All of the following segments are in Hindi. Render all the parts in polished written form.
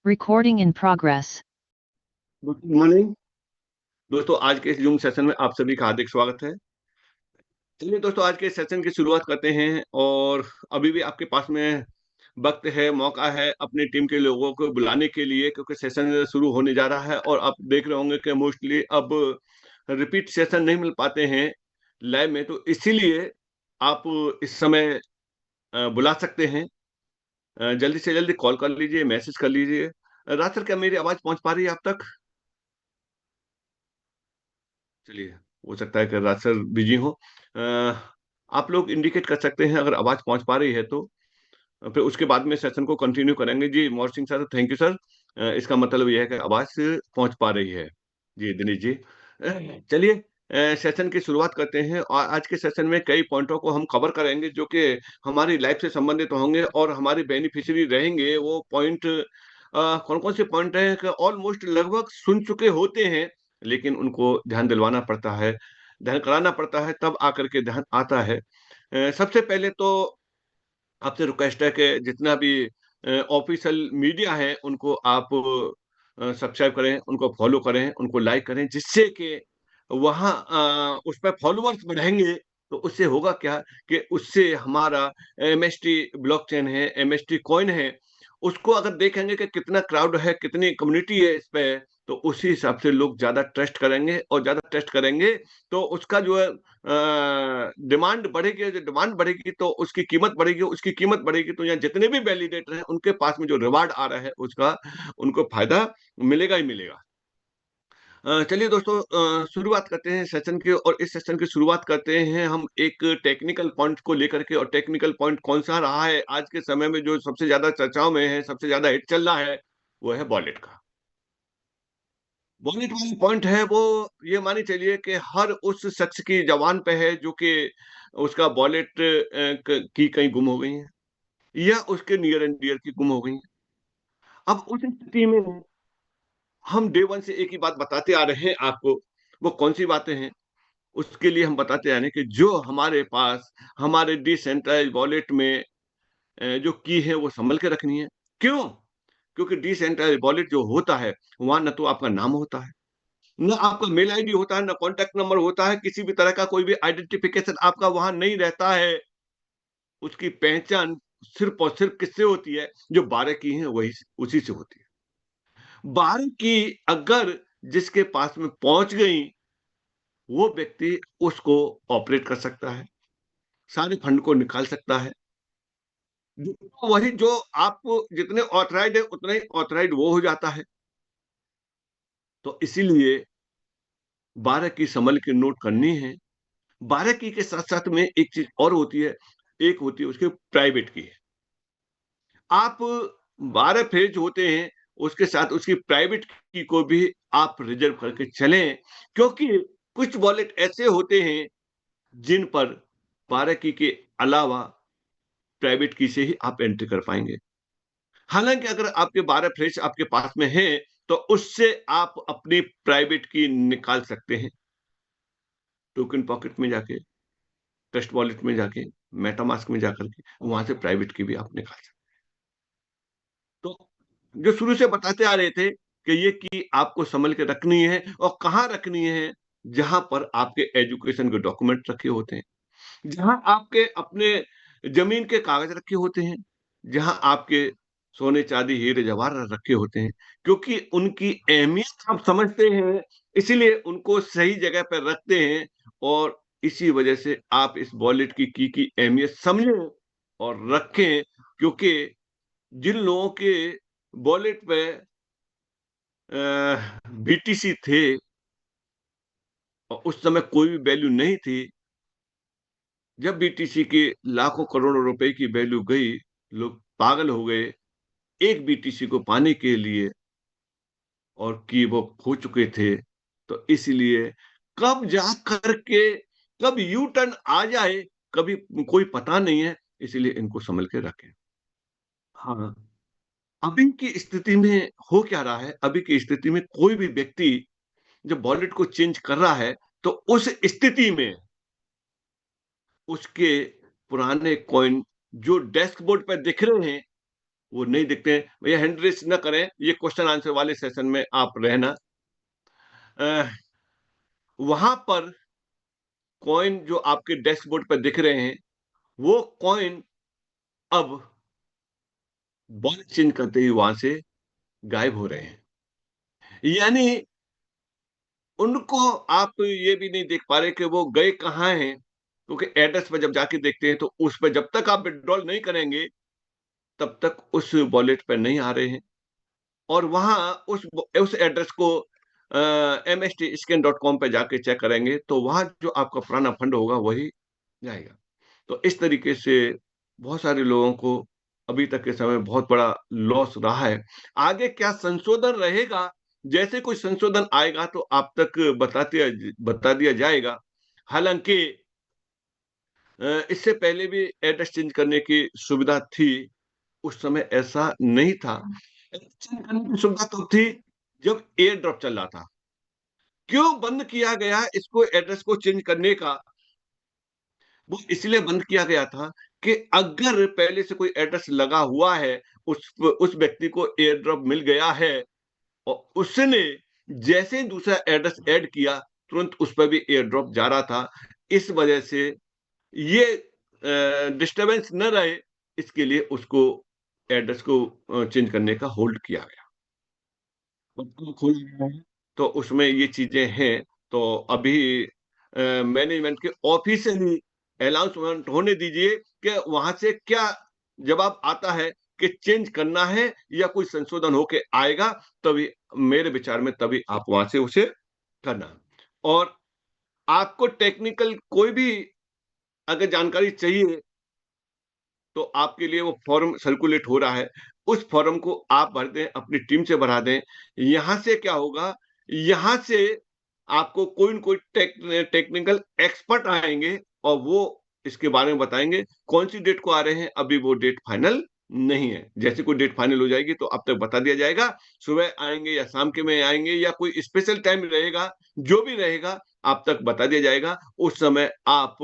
Recording in progress. Good morning दोस्तों। आज के इस जूम सेशन में आप सभी का हार्दिक स्वागत है। चलिए दोस्तों, आज के सेशन की शुरुआत करते हैं। और अभी भी आपके पास में वक्त है, मौका है अपनी टीम के लोगों को बुलाने के लिए, क्योंकि सेशन शुरू होने जा रहा है। और आप देख रहे होंगे कि मोस्टली अब रिपीट सेशन नहीं मिल पाते हैं लाइव में, तो इसीलिए आप इस समय बुला सकते हैं। जल्दी से जल्दी कॉल कर लीजिए, मैसेज कर लीजिए। रात सर, क्या मेरी आवाज पहुंच पा रही है आप तक? चलिए, हो सकता है कि राज सर बिजी हो। आप लोग इंडिकेट कर सकते हैं अगर आवाज पहुंच पा रही है तो। फिर उसके बाद में सेशन को कंटिन्यू करेंगे। जी मोहर Singh sir, thank you sir. इसका मतलब यह है कि आवाज पहुंच पा रही है। जी दिनेश जी, चलिए सेशन की शुरुआत करते हैं। और आज के सेशन में कई पॉइंटों को हम कवर करेंगे जो कि हमारी लाइफ से संबंधित होंगे और हमारे बेनिफिशियरी रहेंगे। वो पॉइंट कौन कौन से पॉइंट हैं कि ऑलमोस्ट लगभग सुन चुके होते हैं, लेकिन उनको ध्यान दिलवाना पड़ता है, ध्यान कराना पड़ता है, तब आकर के ध्यान आता है। सबसे पहले तो आपसे रिक्वेस्ट है कि जितना भी ऑफिशियल मीडिया है उनको आप सब्सक्राइब करें, उनको फॉलो करें, उनको लाइक करें, जिससे कि वहाँ उस पर फॉलोअर्स बढ़ेंगे। तो उससे होगा क्या कि उससे हमारा एमएसटी ब्लॉकचेन है, एमएसटी कॉइन है, उसको अगर देखेंगे कि कितना क्राउड है, कितनी कम्युनिटी है इस पे, तो उसी हिसाब से लोग ज्यादा ट्रस्ट करेंगे। और ज्यादा ट्रस्ट करेंगे तो उसका जो है डिमांड बढ़ेगी। जो डिमांड बढ़ेगी तो उसकी कीमत बढ़ेगी, उसकी कीमत बढ़ेगी तो यहाँ जितने भी वैलिडेटर हैं उनके पास में जो रिवार्ड आ रहा है उसका उनको फायदा मिलेगा ही मिलेगा। चलिए दोस्तों, शुरुआत करते हैं सेशन की। और इस सेशन की शुरुआत करते हैं हम एक टेक्निकल पॉइंट को लेकर के। और टेक्निकल पॉइंट कौन सा रहा है आज के समय में, जो सबसे ज्यादा चर्चाओं में है, सबसे ज्यादा हिट चल रहा है, वो है वॉलेट का। वॉलेट वाली पॉइंट है वो, ये मानी चलिए कि हर उस शख्स की जबान पे है जो कि उसका वॉलेट की कहीं गुम हो गई है, या उसके नियर एंड डियर की गुम हो गई है। अब उस स्थिति में हम डे वन से एक ही बात बताते आ रहे हैं आपको। वो कौन सी बातें हैं? उसके लिए हम बताते आ रहे हैं कि जो हमारे पास हमारे डिसेंट्रलाइज वॉलेट में जो की है वो संभल के रखनी है। क्यों? क्योंकि डिसेंट्रलाइज वॉलेट जो होता है, वहां न तो आपका नाम होता है, ना आपका मेल आईडी होता है, ना कॉन्टैक्ट नंबर होता है, किसी भी तरह का कोई भी आइडेंटिफिकेशन आपका वहां नहीं रहता है। उसकी पहचान सिर्फ और सिर्फ किससे होती है? जो 12 की है वही, उसी से होती है। 12 की अगर जिसके पास में पहुंच गई, वो व्यक्ति उसको ऑपरेट कर सकता है, सारे फंड को निकाल सकता है। वही जो आपको जितने ऑथराइड है उतना ही ऑथराइड वो हो जाता है। तो इसीलिए 12 की संभल के नोट करनी है। 12 की के साथ साथ में एक चीज और होती है, एक होती है उसके प्राइवेट की। आप 12 फेज होते हैं, उसके साथ उसकी प्राइवेट की को भी आप रिजर्व करके चलें, क्योंकि कुछ वॉलेट ऐसे होते हैं जिन पर 12 की के अलावा प्राइवेट की से ही आप एंट्री कर पाएंगे। हालांकि अगर आपके 12 फ्रेश आपके पास में है तो उससे आप अपनी प्राइवेट की निकाल सकते हैं, टोकन पॉकेट में जाके, ट्रस्ट वॉलेट में जाके, मेटामास्क में जाकर के वहां से प्राइवेट की भी आप निकाल सकते हैं। तो जो शुरू से बताते आ रहे थे कि ये की आपको संभल के रखनी है, और कहाँ रखनी है? जहां पर आपके एजुकेशन के डॉक्यूमेंट रखे होते हैं, जहां आपके अपने जमीन के कागज रखे होते हैं, जहां आपके सोने चांदी हीरे जवाहर रखे होते हैं, क्योंकि उनकी अहमियत आप समझते हैं, इसीलिए उनको सही जगह पर रखते हैं। और इसी वजह से आप इस वॉलेट की अहमियत समझें और रखें। क्योंकि जिन लोगों के वॉलेट पे बीटीसी थे और उस समय कोई भी वैल्यू नहीं थी, जब बीटीसी के लाखों करोड़ों रुपए की वैल्यू गई, लोग पागल हो गए एक बीटीसी को पाने के लिए, और कि वो खो चुके थे। तो इसलिए कब जा करके कब यू टर्न आ जाए, कभी कोई पता नहीं है, इसलिए इनको संभल के रखें। हाँ, अभी की स्थिति में हो क्या रहा है? अभी की स्थिति में कोई भी व्यक्ति जब वॉलेट को चेंज कर रहा है, तो उस स्थिति में उसके पुराने कॉइन जो डेस्क बोर्ड पर दिख रहे हैं, वो नहीं दिखते हैं। भैया हैंड रेस ना करें, ये क्वेश्चन आंसर वाले सेशन में आप रहना। वहां पर कॉइन जो आपके डैशबोर्ड पर दिख रहे हैं, वो कॉइन अब बॉल चेंज करते ही वहां से गायब हो रहे हैं। यानी उनको आप ये भी नहीं देख पा रहे कि वो गए कहाँ हैं, क्योंकि एड्रेस पे जब जाके देखते हैं तो उस पे जब तक आप विथड्रॉल नहीं करेंगे, तब तक उस वॉलेट पे नहीं आ रहे हैं। और वहाँ उस एड्रेस को mstscan.com पे जाके चेक करेंगे, तो वहाँ जो आपका पुराना फंड होगा वही जाएगा। तो इस तरीके से बहुत सारे लोगों को अभी तक के समय बहुत बड़ा लॉस रहा है। आगे क्या संशोधन रहेगा, जैसे कोई संशोधन आएगा तो आप तक बता दिया जाएगा। हालाँकि इससे पहले भी एड्रेस चेंज करने की सुविधा थी, उस समय ऐसा नहीं था। एड्रेस चेंज करने की सुविधा तब थी जब एयर ड्रॉप चल रहा था। क्यों बंद किया गया इसको एड्रेस को चेंज करने का? वो इसलिए बंद किया गया था कि अगर पहले से कोई एड्रेस लगा हुआ है, उस व्यक्ति को एयर ड्रॉप मिल गया है और उसने जैसे ही दूसरा एड्रेस ऐड किया, तुरंत उस पर भी एयर ड्रॉप जा रहा था। इस वजह से ये डिस्टरबेंस न रहे, इसके लिए उसको एड्रेस को चेंज करने का होल्ड किया गया। उसको खोला गया है, तो उसमें ये चीजें हैं। तो अभी मैनेजमेंट के ऑफिशियली अनाउंसमेंट होने दीजिए कि वहां से क्या जवाब आता है कि चेंज करना है या कोई संशोधन होके आएगा, तभी मेरे विचार में तभी आप वहां से उसे करना। और आपको टेक्निकल कोई भी अगर जानकारी चाहिए, तो आपके लिए वो फॉर्म सर्कुलेट हो रहा है। उस फॉर्म को आप भर दें, अपनी टीम से भरा दें। यहाँ से क्या होगा, यहाँ से आपको कोई न कोई टेक्निकल एक्सपर्ट आएँगे और वो इसके बारे में बताएँगे। कौन-सी डेट को आ रहे हैं, अभी वो डेट फाइनल नहीं है। जैसे कोई डेट फाइनल हो जाएगी तो आप तक बता दिया जाएगा। सुबह आएँगे या शाम के में आएँगे या कोई स्पेशल टाइम रहेगा, जो भी रहेगा आप तक बता दिया जाएगा। उस समय आप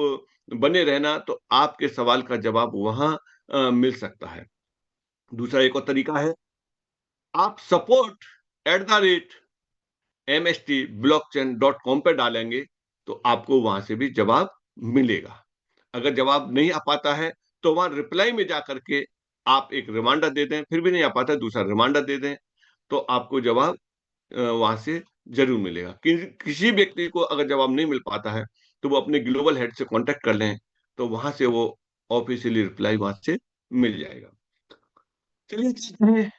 बने रहना, तो आपके सवाल का जवाब वहाँ मिल सकता है। दूसरा एक और तरीका है, आप support at the rate mstblockchain.com पे डालेंगे, तो आपको वहाँ से भी जवाब मिलेगा। अगर जवाब नहीं आ पाता है, तो वहाँ रिप्लाई में जाकर के आप एक रिमाइंडर दे दें, फिर भी नहीं आ पाता है, दूसरा रिमाइंडर दे दें, तो आपको जवाब वहाँ से ज़रूर मिलेगा। किसी व्यक्ति को अगर जवाब नहीं मिल पाता है, तो वो अपने ग्लोबल हेड से कॉन्टैक्ट कर लें, तो वहाँ से वो ऑफ़िशियली रिप्लाई वहाँ से मिल जाएगा। चलिए ठीक है,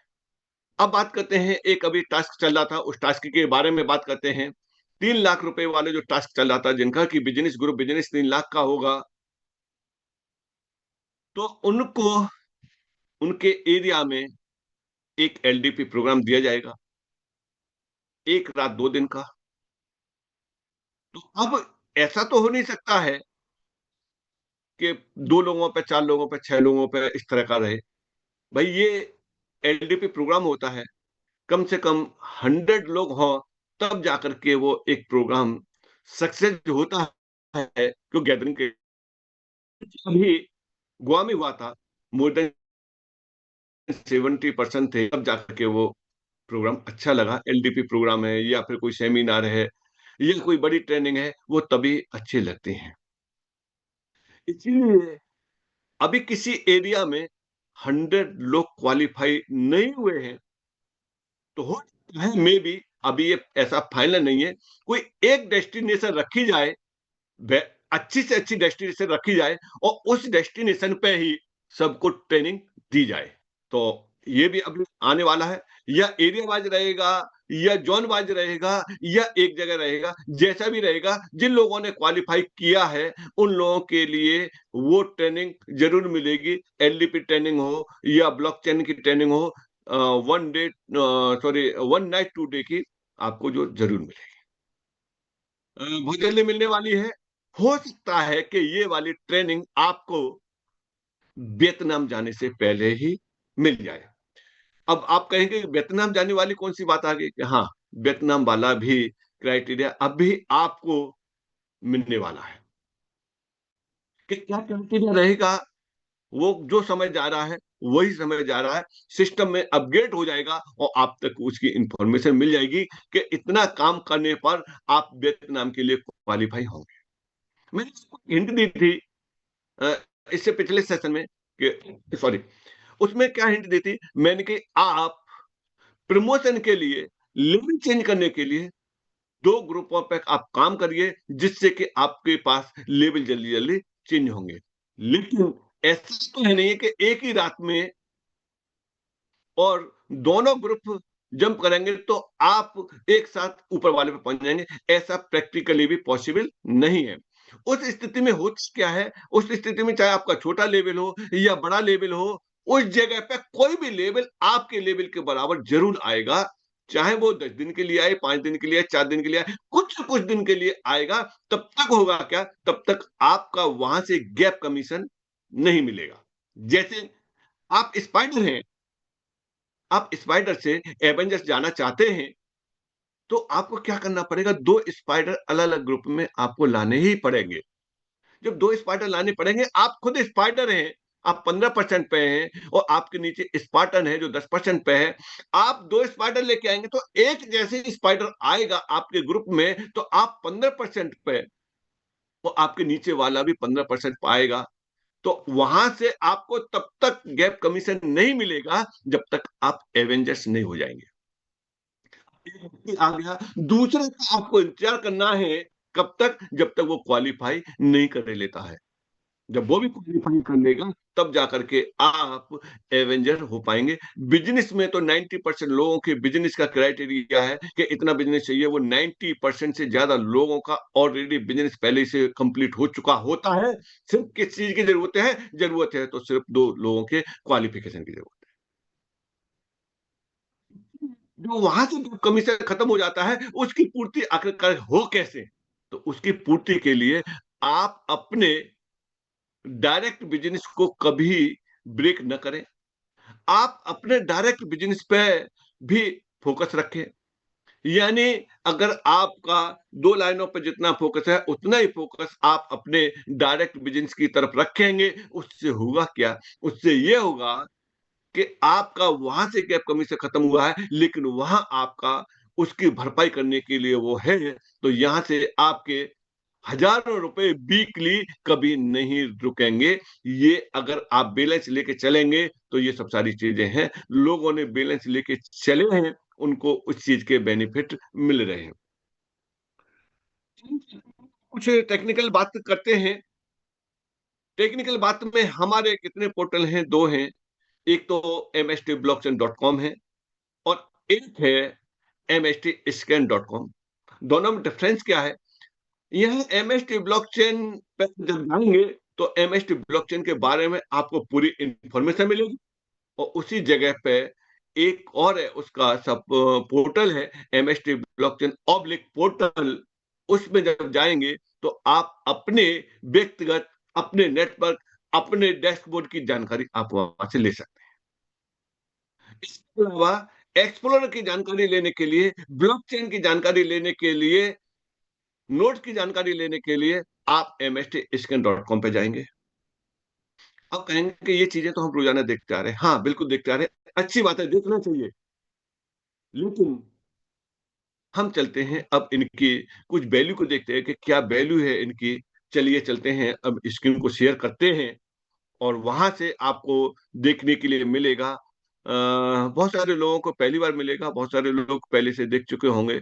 अब बात करते हैं, एक अभी टास्क चल रहा था, उस टास्क के बारे में बात करते हैं। 3 लाख रुपए वाले जो टास्क चल रहा था, जिनका कि बिज़नेस ग्रुप बिज़नेस 3 लाख का होगा, तो उनको उनके एरिया में एक एलडीपी प्रोग्राम दिया जाएगा, 1 रात 2 दिन का। तो अब ऐसा तो हो नहीं सकता है कि 2 लोगों पे, 4 लोगों पे, 6 लोगों पे इस तरह का रहे। भई ये एलडीपी प्रोग्राम होता है, कम से कम 100 लोग हों, तब जाकर के वो एक प्रोग्राम सक्सेस होता है, जो गैदरिंग के अभी गोवा में हुआ था, मोर देन 70% थे, तब जाकर के वो प्रोग्राम अच्छा लगा। एलडीपी प्रोग्राम है या फिर कोई सेमिनार है या कोई बड़ी ट्रेनिंग है, वो तभी अच्छे लगते हैं। इसीलिए अभी किसी एरिया में 100 लोग क्वालीफाई नहीं हुए हैं, तो हो सकता है मे बी, अभी ये ऐसा फाइनल नहीं है, कोई एक डेस्टिनेशन रखी जाए, वे अच्छी से अच्छी डेस्टिनेशन रखी जाए और उस डेस्टिनेशन पे ही सबको ट्रेनिंग दी जाए। तो ये भी अभी आने वाला है, या एरिया वाइज़ रहेगा या ज़ोन वाइज़ रहेगा या एक जगह रहेगा, जैसा भी रहेगा, जिन लोगों ने क्वालीफाई किया है, उन लोगों के लिए वो ट्रेनिंग ज़रूर मिलेगी। एलडीपी ट्रेनिंग हो या ब्लॉकचेन की ट्रेनिंग हो, 1 डे सॉरी 1 नाइट 2 डे की आपको जो ज़रूर मिलेगी। बहुत जल्दी मिलने वाली है। हो सकता है कि ये वाली ट्रेनिंग आपको वियतनाम जाने से पहले ही मिल जाए। अब आप कहेंगे वियतनाम जाने वाली कौन-सी बात आ गई? कि हाँ, वियतनाम वाला भी क्राइटेरिया अब भी आपको मिलने वाला है। कि क्या क्राइटेरिया रहेगा? वो जो समय जा रहा है, वही समय जा रहा है, सिस्टम में अपग्रेड हो जाएगा और आप तक उसकी इन्फॉर्मेशन मिल जाएगी कि इतना काम करने पर आप वियतनाम के लिए क्वालीफाई होंगे। मैंने आपको हिंट दी थी अ, इससे पिछले सेशन में कि सॉरी, उसमें क्या हिंट दी थी मैंने कि आप प्रमोशन के लिए, लेवल चेंज करने के लिए 2 ग्रुपों पे आप काम करिए, जिससे कि आपके पास लेवल जल्दी-जल्दी चेंज होंगे। लेकिन ऐसा तो है नहीं कि एक ही रात में और दोनों ग्रुप जंप करेंगे तो आप एक साथ ऊपर वाले पे पहुँच जाएँगे, ऐसा प्रैक्टिकली भी पॉसिबल नहीं है। उस स्थिति में होता क्या है, उस स्थिति में चाहे आपका छोटा लेवल हो या बड़ा लेवल हो, उस जगह पे कोई भी लेवल आपके लेवल के बराबर ज़रूर आएगा। चाहे वो 10 दिन के लिए आए, 5 दिन के लिए आए, 4 दिन के लिए आए, कुछ दिन के लिए आएगा, तब तक होगा क्या? तब तक आपका वहाँ से गैप कमीशन नहीं मिलेगा। जैसे आप स्पाइडर हैं, आप स्पाइडर से एवेंजर्स जाना चाहते हैं, तो आपको क्या करना पड़ेगा, 2 स्पाइडर अलग-अलग ग्रुप में आपको लाने ही पड़ेंगे। जब 2 स्पाइडर लाने पड़ेंगे, आप खुद स्पाइडर हैं, आप 15% पे हैं और आपके नीचे स्पार्टन है जो 10% पे है। आप 2 स्पाइडर लेके आएँगे तो एक जैसे ही स्पाइडर आएगा आपके ग्रुप में, तो आप 15% पे और आपके नीचे वाला भी 15% पाएगा। तो वहाँ से आपको तब तक गैप कमीशन नहीं मिलेगा, जब तक आप एवेंजर्स नहीं हो जाएँगे। एक व्यक्ति आ गया, दूसरे का आपको इंतज़ार करना है, कब तक? जब तक वो क्वालीफाई नहीं कर लेता है। जब वो भी क्वालीफाई कर लेगा, तब जाकर के आप एवेंजर हो पाएँगे। बिज़नेस में तो 90% लोगों के बिज़नेस का क्राइटेरिया है कि इतना बिज़नेस चाहिए, वो 90% से ज़्यादा लोगों का ऑलरेडी बिज़नेस पहले से कंप्लीट हो चुका होता है। सिर्फ़ किस चीज़ की ज़रूरत है? ज़रूरत है तो सिर्फ़ 2 लोगों के क्वालिफ़िकेशन की ज़रूरत है। जो वहाँ से जो कमीशन खत्म हो जाता है, उसकी पूर्ति आखिरकार हो कैसे? तो उसकी पूर्ति के लिए आप अपने डायरेक्ट बिज़नेस को कभी ब्रेक न करें। आप अपने डायरेक्ट बिज़नेस पे भी फ़ोकस रखें। यानी अगर आपका 2 लाइनों पे जितना फ़ोकस है, उतना ही फ़ोकस आप अपने डायरेक्ट बिज़नेस की तरफ रखेंगे। उससे होगा क्या? उससे ये होगा कि आपका वहाँ से गैप कमी से खत्म हुआ है, लेकिन वहाँ आपका उसकी भरपाई करने के लिए वो है, तो यहाँ से आपके हज़ारों रुपए वीकली कभी नहीं रुकेंगे। ये अगर आप बैलेंस लेके चलेंगे, तो ये सब सारी चीज़ें हैं। लोगों ने बैलेंस लेके चले हैं, उनको उस चीज़ के बेनिफिट मिल रहे हैं। कुछ टेक्निकल बात करते हैं। टेक्निकल बात में हमारे कितने पोर्टल हैं? 2 हैं। एक तो mstblockchain.com है और एक है mstscan.com। दोनों में डिफरेंस क्या है? यहाँ एमएसटी ब्लॉकचेन पे जब जाएँगे, तो एमएसटी ब्लॉकचेन के बारे में आपको पूरी इन्फॉर्मेशन मिलेगी और उसी जगह पे एक और है उसका सब पोर्टल है एमएसटी ब्लॉकचेन ऑब्लिक पोर्टल। उसमें जब जाएँगे, तो आप अपने व्यक्तिगत, अपने नेटवर्क, अपने डैशबोर्ड की जानकारी आप वहाँ से ले सकते हैं। इसके अलावा एक्सप्लोरर की जानकारी लेने के लिए, ब्लॉकचेन की जानकारी लेने के लिए, नोट्स की जानकारी लेने के लिए आप mstscan.com पे जाएँगे। अब कहेंगे कि ये चीज़ें तो हम रोज़ाना देखते आ रहे हैं। हाँ, बिल्कुल देखते आ रहे हैं। अच्छी बात है, देखना चाहिए। लेकिन हम चलते हैं अब इनकी कुछ वैल्यू को देखते हैं कि क्या वैल्यू है इनकी। चलिए चलते हैं, अब स्क्रीन को शेयर करते हैं और वहाँ से आपको देखने के लिए मिलेगा। बहुत सारे लोगों को पहली बार मिलेगा, बहुत सारे लोग पहले से देख चुके होंगे।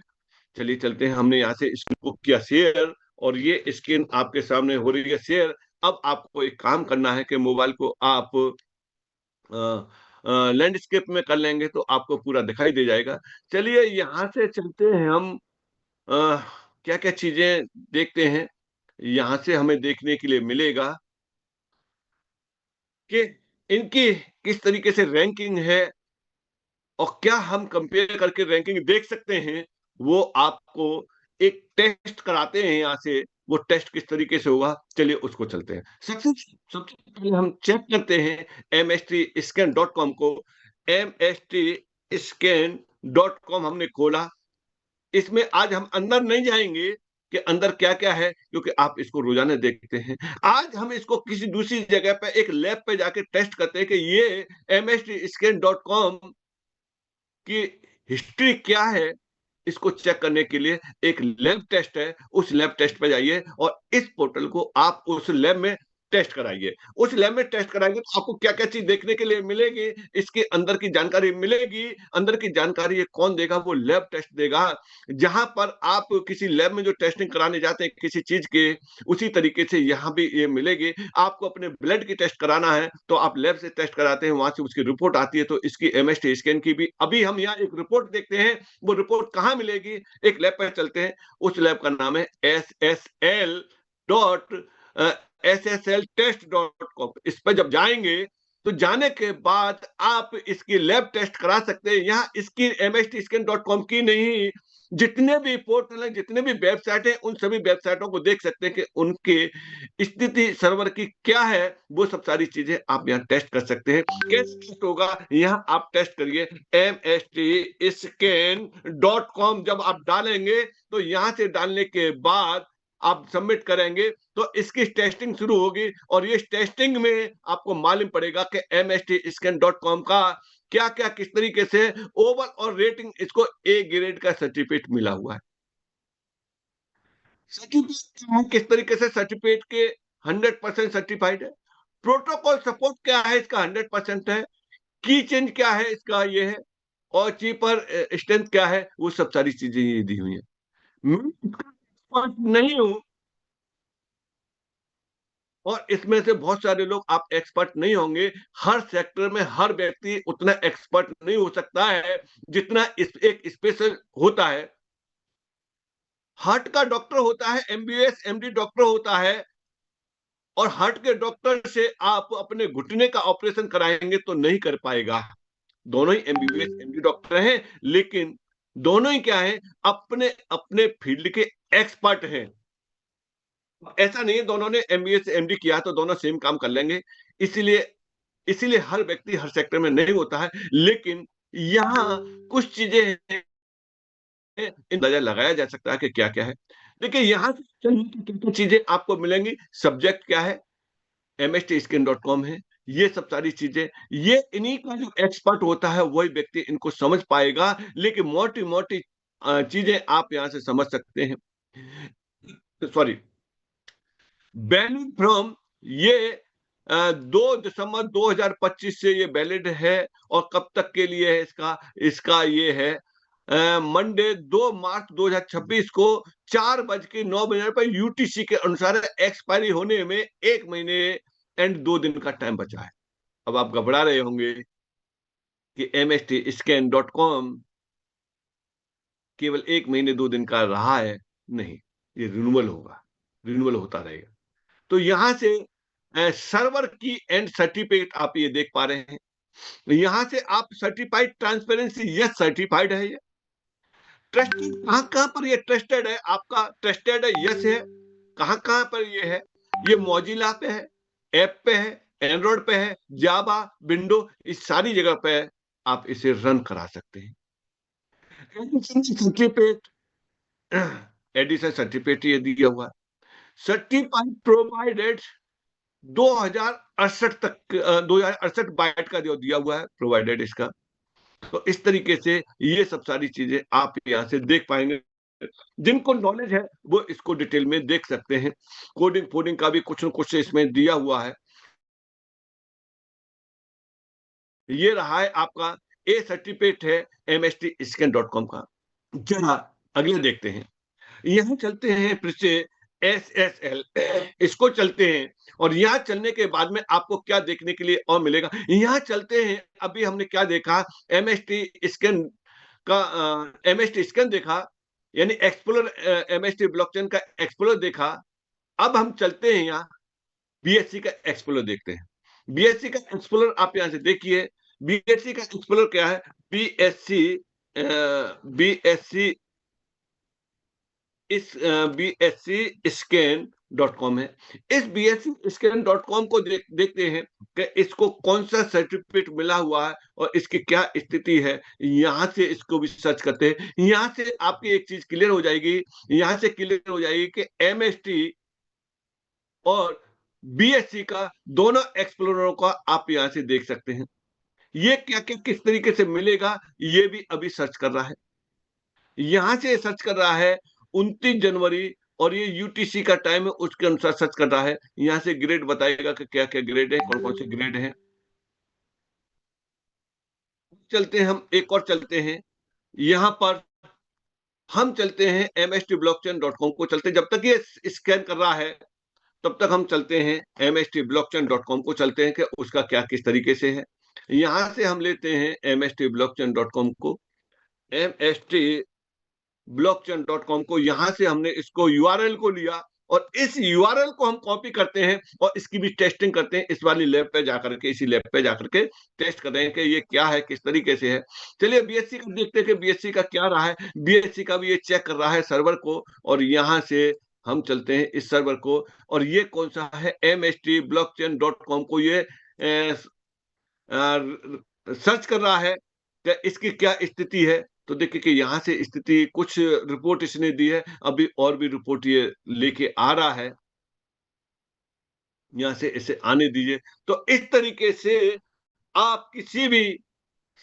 चलिए चलते हैं, हमने यहाँ से स्क्रीन को किया शेयर और ये स्क्रीन आपके सामने हो रही है शेयर। अब आपको एक काम करना है कि मोबाइल को आप लैंडस्केप में कर लेंगे तो आपको पूरा दिखाई दे जाएगा। चलिए यहाँ से चलते हैं हम अ, क्या-क्या चीज़ें देखते हैं। यहाँ से हमें देखने के लिए मिलेगा कि इनकी किस तरीके से रैंकिंग है और क्या हम कंपेयर करके रैंकिंग देख सकते हैं, वो आपको एक टेस्ट कराते हैं यहाँ से, वो टेस्ट किस तरीके से होगा, चलिए उसको चलते हैं। सबसे पहले हम चेक करते हैं mstscan.com को। mstscan.com हमने खोला, इसमें आज हम अंदर नहीं जाएँगे, कि अंदर क्या-क्या है, क्योंकि आप इसको रोज़ाना देखते हैं। आज हम इसको किसी दूसरी जगह पे एक लैब पे जाके टेस्ट करते हैं कि ये mstscan.com की हिस्ट्री क्या है, इसको चेक करने के लिए एक लैब टेस्ट है, उस लैब टेस्ट पे जाइए और इस पोर्टल को आप उस लैब में टेस्ट कराइए। उस लैब में टेस्ट कराएँगे तो आपको क्या-क्या चीज़ देखने के लिए मिलेगी, इसके अंदर की जानकारी मिलेगी। अंदर की जानकारी ये कौन देगा? वो लैब टेस्ट देगा। जहाँ पर आप किसी लैब में जो टेस्टिंग कराने जाते हैं किसी चीज़ के, उसी तरीके से यहाँ भी ये मिलेगी। आपको अपने ब्लड की टेस्ट कराना है, तो आप लैब से टेस्ट कराते हैं, वहाँ से उसकी रिपोर्ट आती है, तो इसकी एमएसटी स्कैन की भी अभी हम यहाँ एक रिपोर्ट देखते हैं, वो रिपोर्ट कहाँ मिलेगी? एक लैब पे चलते हैं, उस लैब का नाम है ssltest.com। इस पे जब जाएँगे, तो जाने के बाद आप इसकी लैब टेस्ट करा सकते हैं। यहाँ इसकी mstscan.com की नहीं, जितने भी पोर्टल हैं, जितने भी वेबसाइट हैं, उन सभी वेबसाइटों को देख सकते हैं कि उनकी स्थिति सर्वर की क्या है, वो सब सारी चीज़ें आप यहाँ टेस्ट कर सकते हैं। कैसे टेस्ट होगा? यहाँ आप टेस्ट करिए mstscan.com जब आप डालेंगे, तो यहाँ से डालने के बाद आप सबमिट करेंगे, तो इसकी टेस्टिंग शुरू होगी और ये टेस्टिंग में आपको मालूम पड़ेगा कि mstscan.com का क्या-क्या किस तरीके से ओवर और रेटिंग इसको ए ग्रेड का सर्टिफिकेट मिला हुआ है। सर्टिफिकेट क्या है, किस तरीके से सर्टिफिकेट के 100% सर्टिफाइड है। प्रोटोकॉल सपोर्ट क्या है, इसका 100% है। की चेंज क्या है, इसका ये है। और चीपर स्ट्रेंथ क्या है, वो सब सारी चीज़ें ये दी हुई हैं। मैं इसका एक्सपर्ट नहीं हूँ और इसमें से बहुत सारे लोग आप एक्सपर्ट नहीं होंगे। हर सेक्टर में हर व्यक्ति उतना एक्सपर्ट नहीं हो सकता है, जितना इस एक स्पेशल होता है। हार्ट का डॉक्टर होता है, एमबीबीएस, एमडी डॉक्टर होता है और हार्ट के डॉक्टर से आप अपने घुटने का ऑपरेशन कराएँगे तो नहीं कर पाएगा। दोनों ही एमबीबीएस, एमडी डॉक्टर हैं, लेकिन दोनों ही क्या हैं, अपने फील्ड के एक्सपर्ट हैं। ऐसा नहीं है दोनों ने एमबीए से एमडी किया है तो दोनों सेम काम कर लेंगे। इसीलिए इसीलिए हर व्यक्ति हर सेक्टर में नहीं होता है, लेकिन यहाँ कुछ चीज़ें हैं, अंदाज़ा लगाया जा सकता है कि क्या-क्या है। देखिए यहाँ से चलिए कि क्या-क्या चीज़ें आपको मिलेंगी, सब्जेक्ट क्या है, mstscan.com है, ये सब सारी चीज़ें, ये इन्हीं का जो एक्सपर्ट होता है वही व्यक्ति इनको समझ पाएगा, लेकिन मोटी-मोटी चीज़ें आप यहाँ से समझ सकते हैं। सॉरी, वैलिड फ्रॉम ये 2 दिसंबर 2025 से ये वैलिड है और कब तक के लिए है इसका? इसका ये है मंडे 2 मार्च 2026 को 4:09 पर यूटीसी के अनुसार एक्सपायरी होने में 1 महीने एंड 2 दिन का टाइम बचा है। अब आप घबरा रहे होंगे कि mstscan.com केवल 1 महीने 2 दिन का रहा है, नहीं, ये रिन्यूअल होगा, रिन्यूअल होता रहेगा। तो यहाँ से सर्वर की एंड सर्टिफिकेट आप ये देख पा रहे हैं। यहाँ से आप सर्टिफाइड ट्रांसपेरेंसी यस सर्टिफाइड है ये। ट्रस्टेड कहाँ-कहाँ पर ये ट्रस्टेड है? आपका ट्रस्टेड है, यस है। कहाँ-कहाँ पर ये है? ये मोज़िला पे है, ऐप पे है, एंड्रॉइड पे है, जावा, विंडो इस सारी जगह पे आप इसे रन करा सकते हैं। एडिशनल सर्टिफिकेट एडिशनल सर्टिफिकेट ये दिया हुआ है। सर्टिफाइड प्रोवाइडेड 2068 तक 2068 बाइट का जो दिया हुआ है प्रोवाइडेड इसका। तो इस तरीके से ये सब सारी चीज़ें आप यहाँ से देख पाएँगे। जिनको नॉलेज है वो इसको डिटेल में देख सकते हैं। कोडिंग-फोडिंग का भी कुछ न कुछ इसमें दिया हुआ है। ये रहा है आपका ए सर्टिफिकेट है mstscan.com का। ज़रा अगले देखते हैं। यहाँ चलते हैं फिर से एसएसएल इसको चलते हैं और यहाँ चलने के बाद में आपको क्या देखने के लिए और मिलेगा। यहाँ चलते हैं, अभी हमने क्या देखा, एमएसटी स्कैन का एमएसटी स्कैन देखा, यानी एक्सप्लोरर एमएसटी ब्लॉकचेन का एक्सप्लोरर देखा। अब हम चलते हैं यहाँ बीएससी का एक्सप्लोरर देखते हैं। बीएससी का एक्सप्लोरर आप यहाँ से देखिए, बीएससी का एक्सप्लोरर क्या है? बीएससी बीएससी इस बीएससी स्कैन .com है। इस bscscan.com को देखते हैं कि इसको कौन-सा सर्टिफ़िकेट मिला हुआ है और इसकी क्या स्थिति है, यहाँ से इसको भी सर्च करते हैं। यहाँ से आपकी एक चीज़ क्लियर हो जाएगी, यहाँ से क्लियर हो जाएगी कि एमएसटी और बीएससी का दोनों एक्सप्लोररों का आप यहाँ से देख सकते हैं। ये क्या-क्या किस तरीके से मिलेगा, ये भी अभी सर्च कर रहा है। यहाँ से सर्च कर रहा है 29 जनवरी और ये यूटीसी का टाइम है, उसके अनुसार सर्च कर रहा है। यहाँ से ग्रेड बताएगा कि क्या-क्या ग्रेड है, कौन-कौन से ग्रेड हैं। चलते हैं हम एक और चलते हैं, यहाँ पर हम चलते हैं mstblockchain.com को चलते हैं। जब तक ये स्कैन कर रहा है, तब तक हम चलते हैं mstblockchain.com को चलते हैं कि उसका क्या किस तरीके से है। यहाँ से हम लेते हैं mstblockchain.com को, mst blockchain.com को, यहाँ से हमने इसको यूआरएल को लिया और इस यूआरएल को हम कॉपी करते हैं और इसकी भी टेस्टिंग करते हैं, इस वाली लैब पे जाकर के, इसी लैब पे जाकर के टेस्ट कर रहे हैं कि ये क्या है, किस तरीके से है। चलिए बीएससी का देखते हैं कि बीएससी का क्या रहा है। बीएससी का भी ये चेक कर रहा है सर्वर को और यहाँ से हम चलते हैं इस सर्वर को और ये कौन-सा है, mstblockchain.com को ये सर्च कर रहा है कि इसकी क्या स्थिति है। तो देखिए कि यहाँ से स्थिति कुछ रिपोर्ट इसने दी है, अभी और भी रिपोर्ट ये लेके आ रहा है। यहाँ से इसे आने दीजिए। तो इस तरीके से आप किसी भी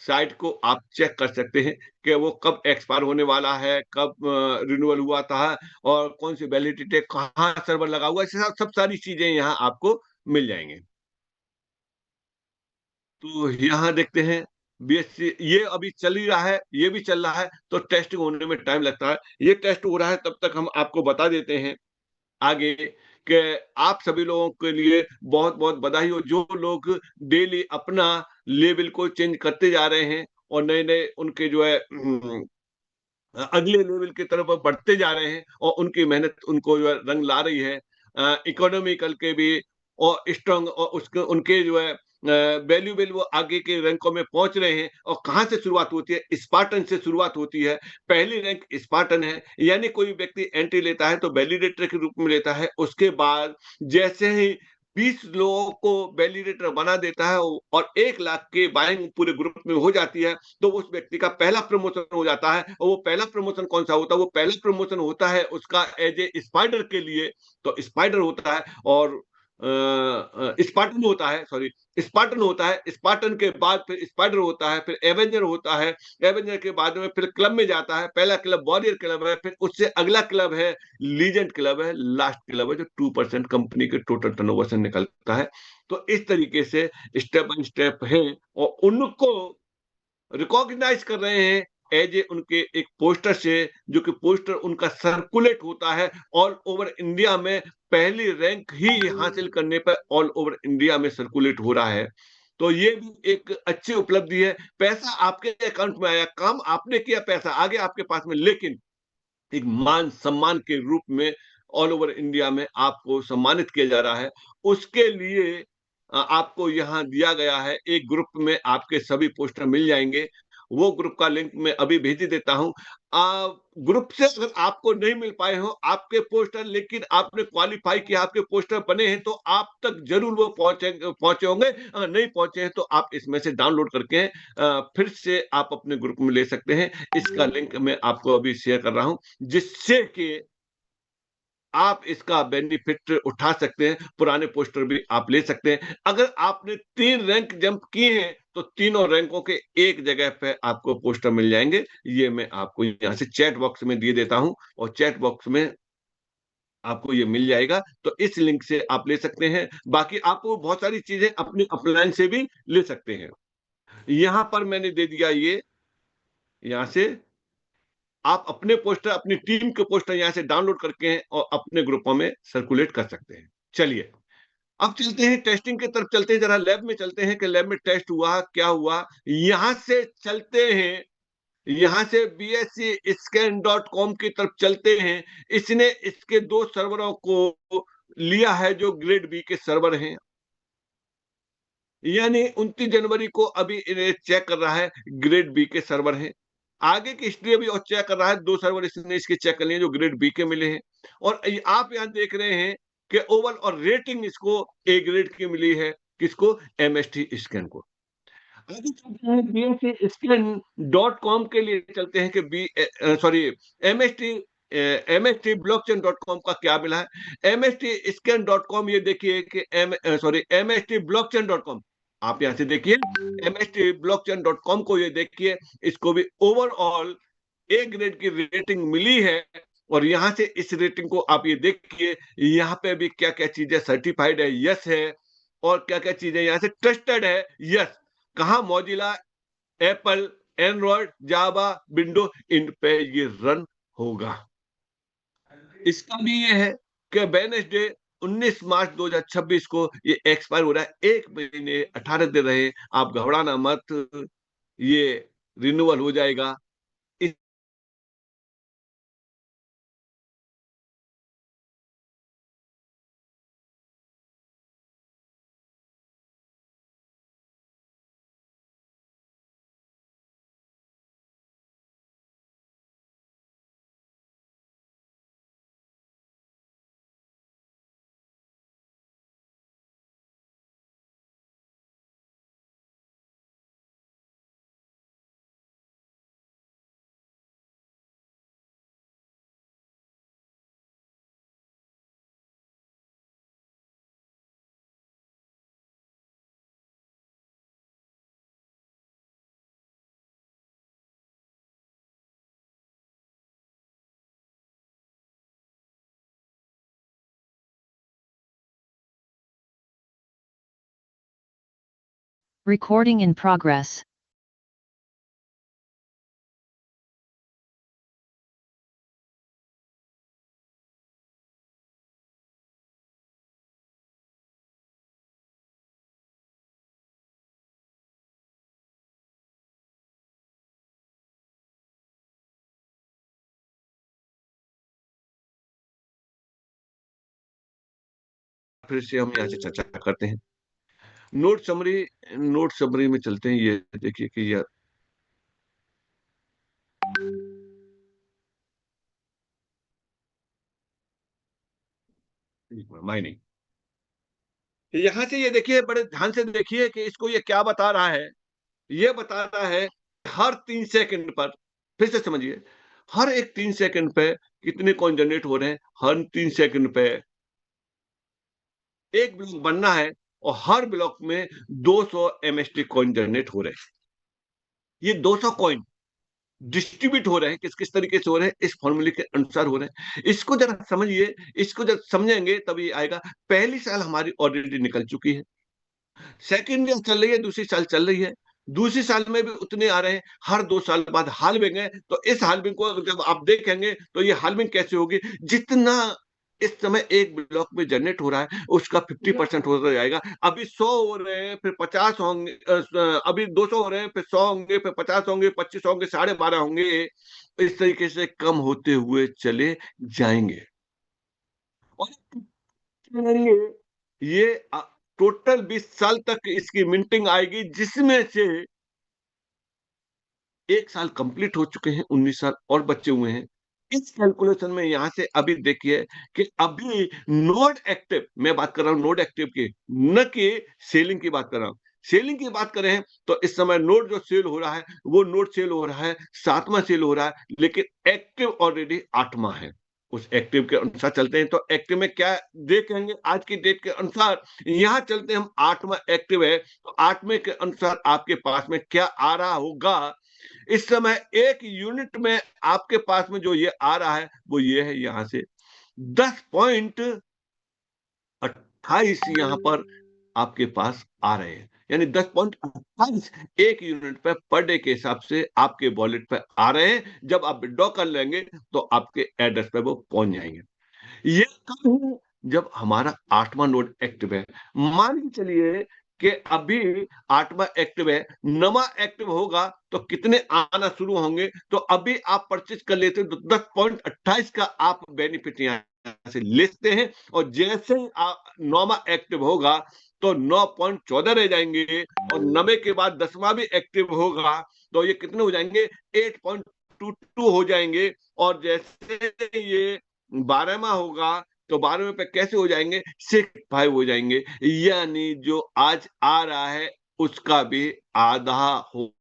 साइट को आप चेक कर सकते हैं कि वो कब एक्सपायर होने वाला है, कब रिन्यूअल हुआ था और कौन सी वैलिडिटी है, कहाँ सर्वर लगा हुआ है, सब सब सारी चीज़ें यहाँ आपको मिल जाएँगी। तो यहाँ देखते हैं बीएससी ये अभी चल ही रहा है, ये भी चल रहा है, तो टेस्टिंग होने में टाइम लगता है। ये टेस्ट हो रहा है तब तक हम आपको बता देते हैं आगे कि आप सभी लोगों के लिए बहुत-बहुत बधाई हो, जो लोग डेली अपना लेवल को चेंज करते जा रहे हैं और नए-नए उनके जो है अगले लेवल की तरफ बढ़ते जा रहे हैं और उनकी मेहनत उनको जो है रंग ला रही है। इकोनॉमिकल के भी और स्ट्रॉन्ग और उसके उनके जो है वैल्यूएबल वो आगे के रैंकों में पहुंच रहे हैं और कहाँ से शुरुआत होती है? स्पार्टन से शुरुआत होती है। पहली रैंक स्पार्टन है, यानी कोई व्यक्ति एंट्री लेता है तो वैलिडेटर के रूप में लेता है। उसके बाद जैसे ही 20 लोगों को वैलिडेटर बना देता है और 1 लाख की बाइंग पूरे ग्रुप में हो जाती है, तो उस व्यक्ति का पहला प्रमोशन हो जाता है और वो पहला प्रमोशन कौन-सा होता है? वो पहला प्रमोशन होता है उसका एज़ ए स्पाइडर के लिए, तो स्पाइडर होता है और स्पार्टन होता है, सॉरी स्पार्टन होता है, स्पार्टन के बाद फिर स्पाइडर होता है, फिर एवेंजर होता है, एवेंजर के बाद में फिर क्लब में जाता है, पहला क्लब वॉरियर क्लब है, फिर उससे अगला क्लब है लीजेंड क्लब है, लास्ट क्लब है जो 2% कंपनी के टोटल टर्नओवर से निकलता है। तो इस तरीके से स्टेप बाय स्टेप है और उनको रिकॉग्नाइज कर रहे हैं एज ए उनके एक पोस्टर से, जो कि पोस्टर उनका सर्कुलेट होता है ऑल ओवर इंडिया में। पहली रैंक ही हासिल करने पर ऑल ओवर इंडिया में सर्कुलेट हो रहा है। तो ये भी एक अच्छी उपलब्धि है। पैसा आपके अकाउंट में आया, काम आपने किया, पैसा आ गया आपके पास में, लेकिन एक मान सम्मान के रूप में ऑल ओवर इंडिया में आपको सम्मानित किया जा रहा है। उसके लिए आपको यहाँ दिया गया है, एक ग्रुप में आपके सभी पोस्टर मिल जाएँगे। वो ग्रुप का लिंक मैं अभी भेज ही देता हूँ। ग्रुप से अगर आपको नहीं मिल पाए हों आपके पोस्टर, लेकिन आपने क्वालीफाई किया, आपके पोस्टर बने हैं, तो आप तक ज़रूर वो पहुँचे होंगे। नहीं पहुँचे हैं तो आप इसमें से डाउनलोड करके फिर से आप अपने ग्रुप में ले सकते हैं। इसका लिंक मैं आपको अभी शेयर कर रहा हूँ, जिससे कि आप इसका बेनिफिट उठा सकते हैं, पुराने पोस्टर भी आप ले सकते हैं। अगर आपने 3 रैंक जंप किए हैं, तो तीनों रैंकों के एक जगह पे आपको पोस्टर मिल जाएँगे। ये मैं आपको यहाँ से चैट बॉक्स में दे देता हूँ और चैट बॉक्स में आपको ये मिल जाएगा, तो इस लिंक से आप ले सकते हैं। बाकी आप बहुत सारी चीज़ें अपनी अपलाइन से भी ले सकते हैं। यहाँ पर मैंने दे दिया ये, यहाँ से आप अपने पोस्टर, अपनी टीम के पोस्टर यहाँ से डाउनलोड करके और अपने ग्रुपों में सर्कुलेट कर सकते हैं। चलिए, अब चलते हैं टेस्टिंग की तरफ, चलते हैं ज़रा लैब में चलते हैं कि लैब में टेस्ट हुआ, क्या हुआ? यहाँ से चलते हैं, यहाँ से बीएससी स्कैन डॉट कॉम की तरफ चलते हैं। इसने इसके 2 सर्वरों को लिया है जो ग्रेड बी के सर्वर हैं। यानी 29 जनवरी को अभी इन्हें चेक कर रहा है, ग्रेड बी के सर्वर हैं। आगे की हिस्ट्री अभी और चेक कर रहा है, 2 सर्वर इसने इसके चेक कर लिए जो ग्रेड बी के मिले हैं। और आप यहाँ देख रहे हैं कि ओवल और रेटिंग इसको ए ग्रेड की मिली है, किसको? एमएसटी स्कैन को। आगे चलते हैं बीएससी स्कैन डॉट कॉम के लिए चलते हैं कि sorry MST MST blockchain dot com का क्या मिला है। एमएसटी स्कैन डॉट कॉम, ये देखिए कि sorry MST blockchain dot com, आप यहाँ से देखिए एमएसटी ब्लॉकचेन डॉट कॉम को, ये देखिए इसको भी ओवरऑल ए ग्रेड की रेटिंग मिली है। और यहाँ से इस रेटिंग को आप ये देखिए, यहाँ पे भी क्या क्या चीजें सर्टिफाइड है, यस है, और क्या क्या चीजें यहाँ से ट्रस्टेड है, यस। कहा? मौजिला, एप्पल, एंड्रॉइड, जावा, विंडो, इन पे ये रन होगा। इसका भी ये है कि वेडनेसडे 19 मार्च 2026 को ये एक्सपायर हो रहा है। 1 महीने 18 दिन रहे, आप घबराना मत, ये रिन्यूअल हो जाएगा। इस Recording in progress. फिर से हम यहाँ से चर्चा करते हैं। नोट समरी, नोट समरी में चलते हैं। ये देखिए कि यह माइनिंग, यहाँ से ये देखिए, बड़े ध्यान से देखिए कि इसको ये क्या बता रहा है। ये बता रहा है हर 3 सेकंड पर, फिर से समझिए, हर एक 3 सेकंड पे कितने कॉइन जनरेट हो रहे हैं। हर 3 सेकंड पे एक ब्लॉक बनना है और हर ब्लॉक में 200 एमएसटी कॉइन जनरेट हो रहे हैं। ये 200 कॉइन डिस्ट्रीब्यूट हो रहे हैं, किस किस तरीके से हो रहे हैं, इस फॉर्मूले के अनुसार हो रहे हैं। इसको जरा समझिए, इसको जब समझेंगे तभी आएगा। पहली साल हमारी ऑलरेडी निकल चुकी है, सेकंड ईयर चल रही है, दूसरी साल चल रही है, दूसरी साल में भी उतने आ रहे हैं। हर 2 साल बाद हाल्विंग है, तो इस हाल्विंग को जब आप देखेंगे तो ये हाल्विंग कैसे होगी? जितना इस समय एक ब्लॉक में जनरेट हो रहा है उसका 50% होता जाएगा। अभी 100 हो रहे हैं, फिर 50 होंगे, अभी 200 हो रहे हैं, फिर 100 होंगे, फिर 50 होंगे, 25 होंगे, 12.5 होंगे। इस तरीके से कम होते हुए चले जाएंगे। और ये टोटल 20 साल तक इसकी मिंटिंग आएगी, जिसमें से 1 साल कंप्लीट हो चुके हैं, 19 साल और बचे हुए हैं। इस कैलकुलेशन में यहां से अभी देखिए कि अभी नोड एक्टिव, मैं बात कर रहा हूं नोड एक्टिव की, न कि सेलिंग की बात कर रहा हूं। सेलिंग की बात करें तो इस समय नोड जो सेल हो रहा है वो नोड सेल हो रहा है, 7वां सेल हो रहा है, लेकिन एक्टिव ऑलरेडी 8वां है। उस एक्टिव के अनुसार चलते हैं तो एक्टिव में क्या देखेंगे आज की डेट के अनुसार। यहां चलते हैं हम, 8वां एक्टिव है, तो 8वें के अनुसार आपके पास में क्या आ रहा होगा। इस समय 1 यूनिट में आपके पास में जो ये आ रहा है वो ये है, यहां से 10.28 यहां पर आपके पास आ रहे हैं, यानी 10.28 1 यूनिट पे पर डे के हिसाब से आपके वॉलेट पे आ रहे हैं। जब आप विड्रॉ कर लेंगे तो आपके एड्रेस पे वो पहुंच जाएंगे। ये कब है? जब हमारा 8वां नोड एक्टिव है। मान के चलिए कि अभी 8वां एक्टिव है, 9वां एक्टिव होगा तो कितने आना शुरू होंगे। तो अभी आप परचेज कर लेते हैं तो 10.28 का आप बेनिफिट यहां से लेते हैं, और जैसे ही 9वां एक्टिव होगा तो 9.14 रह जाएंगे, और 90 के बाद 10वां भी एक्टिव होगा तो ये कितने हो जाएंगे? 8.22 हो जाएंगे। और जैसे ये 12वां होगा तो 12वें पे कैसे हो जाएंगे, 6/5 हो जाएंगे, यानी जो आज आ रहा है उसका भी आधा हो।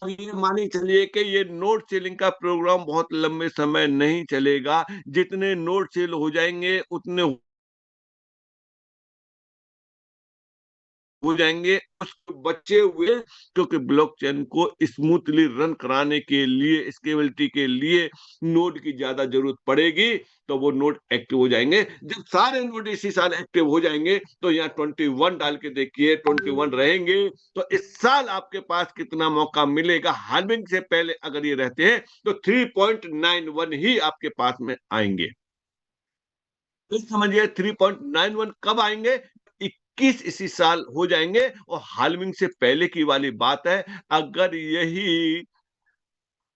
और ये मानिए चलिए कि ये नोट सेलिंग का प्रोग्राम बहुत लंबे समय नहीं चलेगा। जितने नोट सेल हो जाएंगे उतने हो जाएँगे, उस बचे हुए, क्योंकि ब्लॉकचेन को स्मूथली रन कराने के लिए, स्केलेबिलिटी के लिए नोड की ज़्यादा ज़रूरत पड़ेगी, तो वो नोड एक्टिव हो जाएँगे। जब सारे नोड इसी साल एक्टिव हो जाएँगे, तो यहाँ 21 डाल के देखिए, 21 रहेंगे, तो इस साल आपके पास कितना मौका मिलेगा, हाल्विंग से पहले अगर ये रहते हैं, तो 3.91 ही आपके पास में आएँगे। तो समझिए 3.91 कब आएँगे? 21 इसी साल हो जाएँगे, और हाल्विंग से पहले की वाली बात है। अगर यही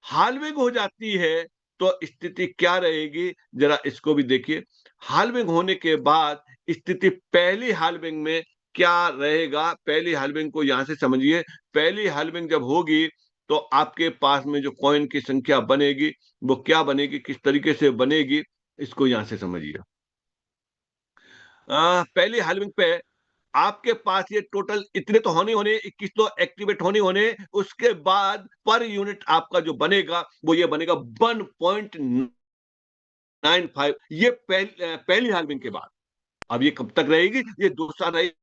हाल्विंग हो जाती है, तो स्थिति क्या रहेगी? ज़रा इसको भी देखिए। हाल्विंग होने के बाद स्थिति पहली हाल्विंग में क्या रहेगा? पहली हाल्विंग को यहाँ से समझिए। पहली हाल्विंग जब होगी, तो आपके पास में जो कॉइन की संख्या बनेगी, वो क्या बनेगी, किस तरीके से बनेगी? इसको यहाँ से समझिए। पहली हाल्विंग पे आपके पास ये टोटल इतने तो होने होने 21 तो एक्टिवेट होने होने, उसके बाद पर यूनिट आपका जो बनेगा वो ये बनेगा 1.95। ये पहली हाल्विंग के बाद। अब ये कब तक रहेगी? ये 2 साल रहेगी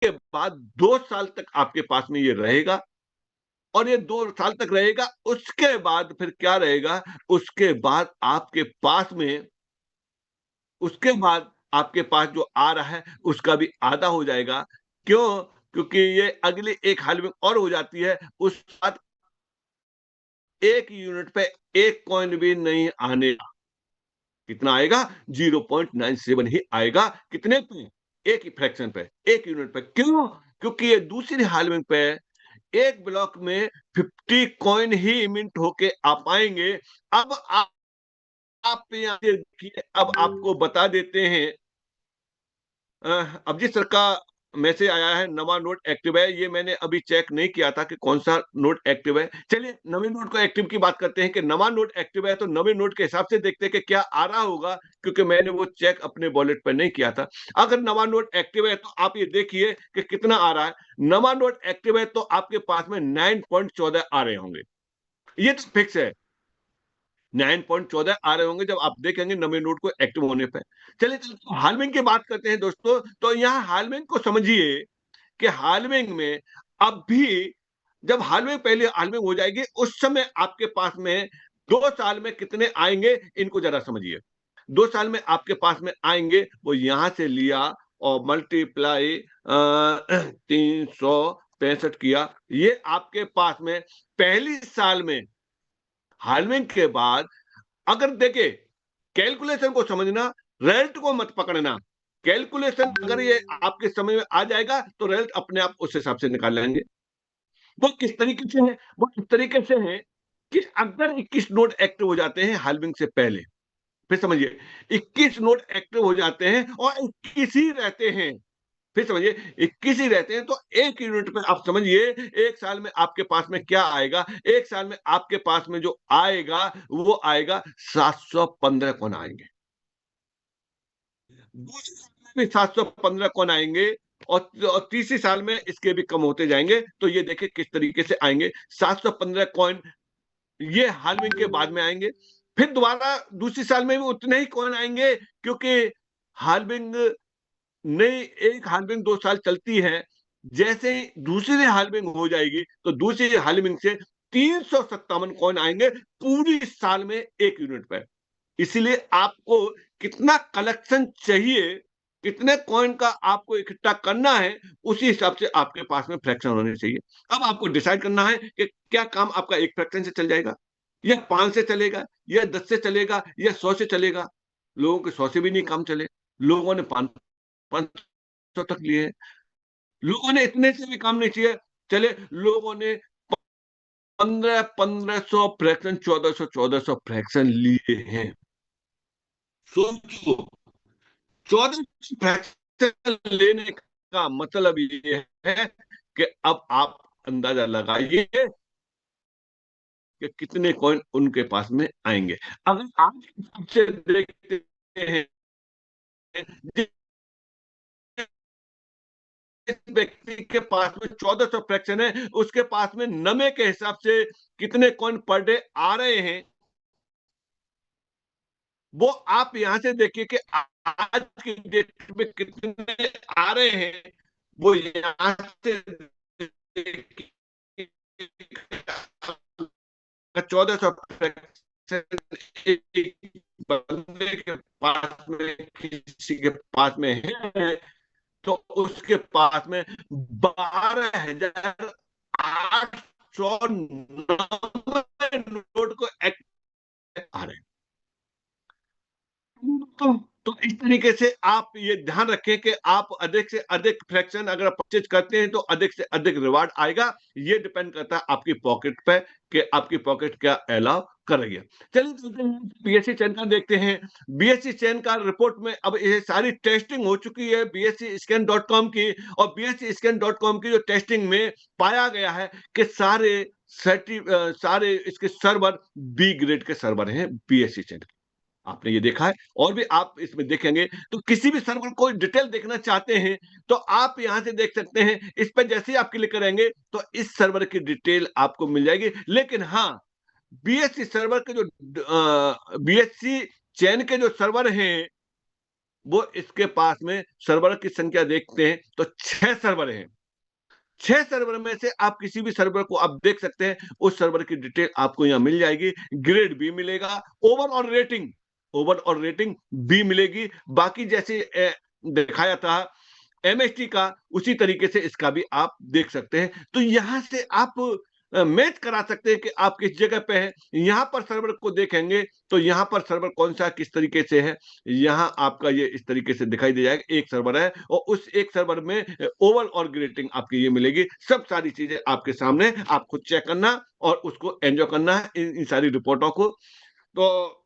के बाद 2 साल तक आपके पास में ये रहेगा, और ये 2 साल तक रहेगा। उसके बाद फिर क्या रहेगा? उसके बाद आपके पास में उसके बाद आपके पास जो आ रहा है उसका भी आधा हो जाएगा। क्यों? क्योंकि ये अगली एक हाल्विंग और हो जाती है, उस बाद 1 यूनिट पे 1 कॉइन भी नहीं आने, कितना आएगा? 0.97 ही आएगा। कितने पे? एक ही फ्रैक्शन पे, 1 यूनिट पे। क्यों? क्योंकि ये दूसरी हाल्विंग पे एक ब्लॉक में 50 कॉइन ही मिंट होके आ पाएँगे। अब आप यहाँ से देखिए, अब आपको बता देते हैं। अब जिस तरह का मैसेज आया है, नवा नोट एक्टिव है, ये मैंने अभी चेक नहीं किया था कि कौन-सा नोट एक्टिव है। चलिए नवे नोट को एक्टिव की बात करते हैं कि नवा नोट एक्टिव है, तो नवे नोट के हिसाब से देखते हैं कि क्या आ रहा होगा, क्योंकि मैंने वो चेक अपने वॉलेट पे नहीं किया था। अगर नवा नोट एक्टिव है, तो आप ये देखिए कि कितना आ रहा है। नवा नोट एक्टिव है, तो आपके पास में 9.14 आ रहे होंगे। ये तो फिक्स है। 9.14 आ रहे होंगे जब आप देखेंगे नवे नोट को एक्टिव होने पे। चलिए हाल्विंग की बात करते हैं दोस्तों, तो यहाँ हाल्विंग को समझिए कि हाल्विंग में अब भी जब हाल्विंग पहले हाल्विंग हो जाएगी, उस समय आपके पास में 2 साल में कितने आएँगे, इनको ज़रा समझिए। 2 साल में आपके पास में आएँगे, वो यहाँ से लिया और मल्टीप्लाई 365 किया। ये आपके पास में पहली साल में हाल्विंग के बाद, अगर देखिए कैलकुलेशन को समझना, रिजल्ट को मत पकड़ना। कैलकुलेशन अगर ये आपके समझ में आ जाएगा, तो रिजल्ट अपने आप उस हिसाब से निकाल लेंगे। वो किस तरीके से है? वो इस तरीके से है कि अगर 21 नोट एक्टिव हो जाते हैं हाल्विंग से पहले, फिर समझिए 21 नोट एक्टिव हो जाते हैं और 21 ही रहते हैं। फिर समझिए 21 ही रहते हैं, तो 1 यूनिट पे आप समझिए 1 साल में आपके पास में क्या आएगा? 1 साल में आपके पास में जो आएगा, वो आएगा 715 कौन आएँगे। दूसरे साल में भी 715 कौन आएँगे, और तीसरे साल में इसके भी कम होते जाएँगे। तो ये देखिए किस तरीके से आएँगे। 715 कॉइन ये हाल्विंग के बाद में आएँगे। फिर दोबारा दूसरी साल में भी उतने ही कॉइन आएँगे, क्योंकि हाल्विंग नहीं, एक हाल्विंग 2 साल चलती है। जैसे ही दूसरी हाल्विंग हो जाएगी, तो दूसरी हाल्विंग से 357 कॉइन आएँगे पूरी साल में 1 यूनिट पे। इसीलिए आपको कितना कलेक्शन चाहिए, कितने कॉइन का आपको इकट्ठा करना है, उसी हिसाब से आपके पास में फ्रैक्शन होने चाहिए। अब आपको डिसाइड करना है कि क्या काम आपका 1 फ्रैक्शन से चल जाएगा, या 5 से चलेगा, या 10 से चलेगा, या 100 से चलेगा। लोगों के 100 से भी नहीं काम चले, लोगों ने 500 तक लिए हैं, लोगों ने इतने से भी काम नहीं किए, चले लोगों ने 1500 फ्रैक्शन, 1400 फ्रैक्शन लिए हैं। सोचो 14 फ्रैक्शन लेने का मतलब ये है कि अब आप अंदाजा लगाइए कि कितने कॉइन उनके पास में आएँगे। अगर आज के हिसाब से देखते हैं, जिस व्यक्ति के पास में 1400 फ्रैक्शन है, उसके पास में नमे के हिसाब से कितने कॉइन पर डे आ रहे हैं, वो आप यहाँ से देखिए कि आज की डेट में कितने आ रहे हैं, वो यहाँ से देखिए 1400 एक बंदे के पास में, किसी के पास में है, तो उसके पास में 12,899 नोट को आ रहे हैं। तो तो इस तरीके से आप ये ध्यान रखें कि आप अधिक से अधिक फ्रैक्शन अगर आप परचेज़ करते हैं, तो अधिक से अधिक रिवार्ड आएगा। ये डिपेंड करता है आपकी पॉकेट पे कि आपकी पॉकेट क्या अलाउ कर रही है। चलिए चलते हैं, बीएसई चैन का देखते हैं। बीएसई चैन का रिपोर्ट में अब ये सारी टेस्टिंग हो चुकी है बीएसई स्कैन डॉट कॉम की, और बीएसई स्कैन डॉट कॉम की जो टेस्टिंग में पाया गया है कि सारे इसके सर्वर बी ग्रेड के सर्वर हैं बीएसई चैन। आपने ये देखा है, और भी आप इसमें देखेंगे, तो किसी भी सर्वर को डिटेल देखना चाहते हैं, तो आप यहाँ से देख सकते हैं। इस पे जैसे ही आप क्लिक करेंगे, तो इस सर्वर की डिटेल आपको मिल जाएगी। लेकिन हाँ, बीएससी सर्वर के जो बीएससी चैन के जो सर्वर हैं, वो इसके पास में सर्वर की संख्या देखते हैं, तो 6 सर्वर हैं। 6 सर्वर में से आप किसी भी सर्वर को आप देख सकते हैं, उस सर्वर की डिटेल आपको यहाँ मिल जाएगी। ग्रेड बी मिलेगा, ओवरऑल रेटिंग बी मिलेगी। बाकी जैसे दिखाया था एमएसटी का, उसी तरीके से इसका भी आप देख सकते हैं। तो यहाँ से आप मैच करा सकते हैं कि आप किस जगह पे हैं। यहाँ पर सर्वर को देखेंगे, तो यहाँ पर सर्वर कौन-सा किस तरीके से है, यहाँ आपका ये इस तरीके से दिखाई दे जाएगा। एक सर्वर है और उस एक सर्वर में ओवरऑल ग्रेटिंग आपकी ये मिलेगी। सब सारी चीज़ें आपके सामने, आप खुद चेक करना और उसको एन्जॉय करना है इन सारी रिपोर्टों को। तो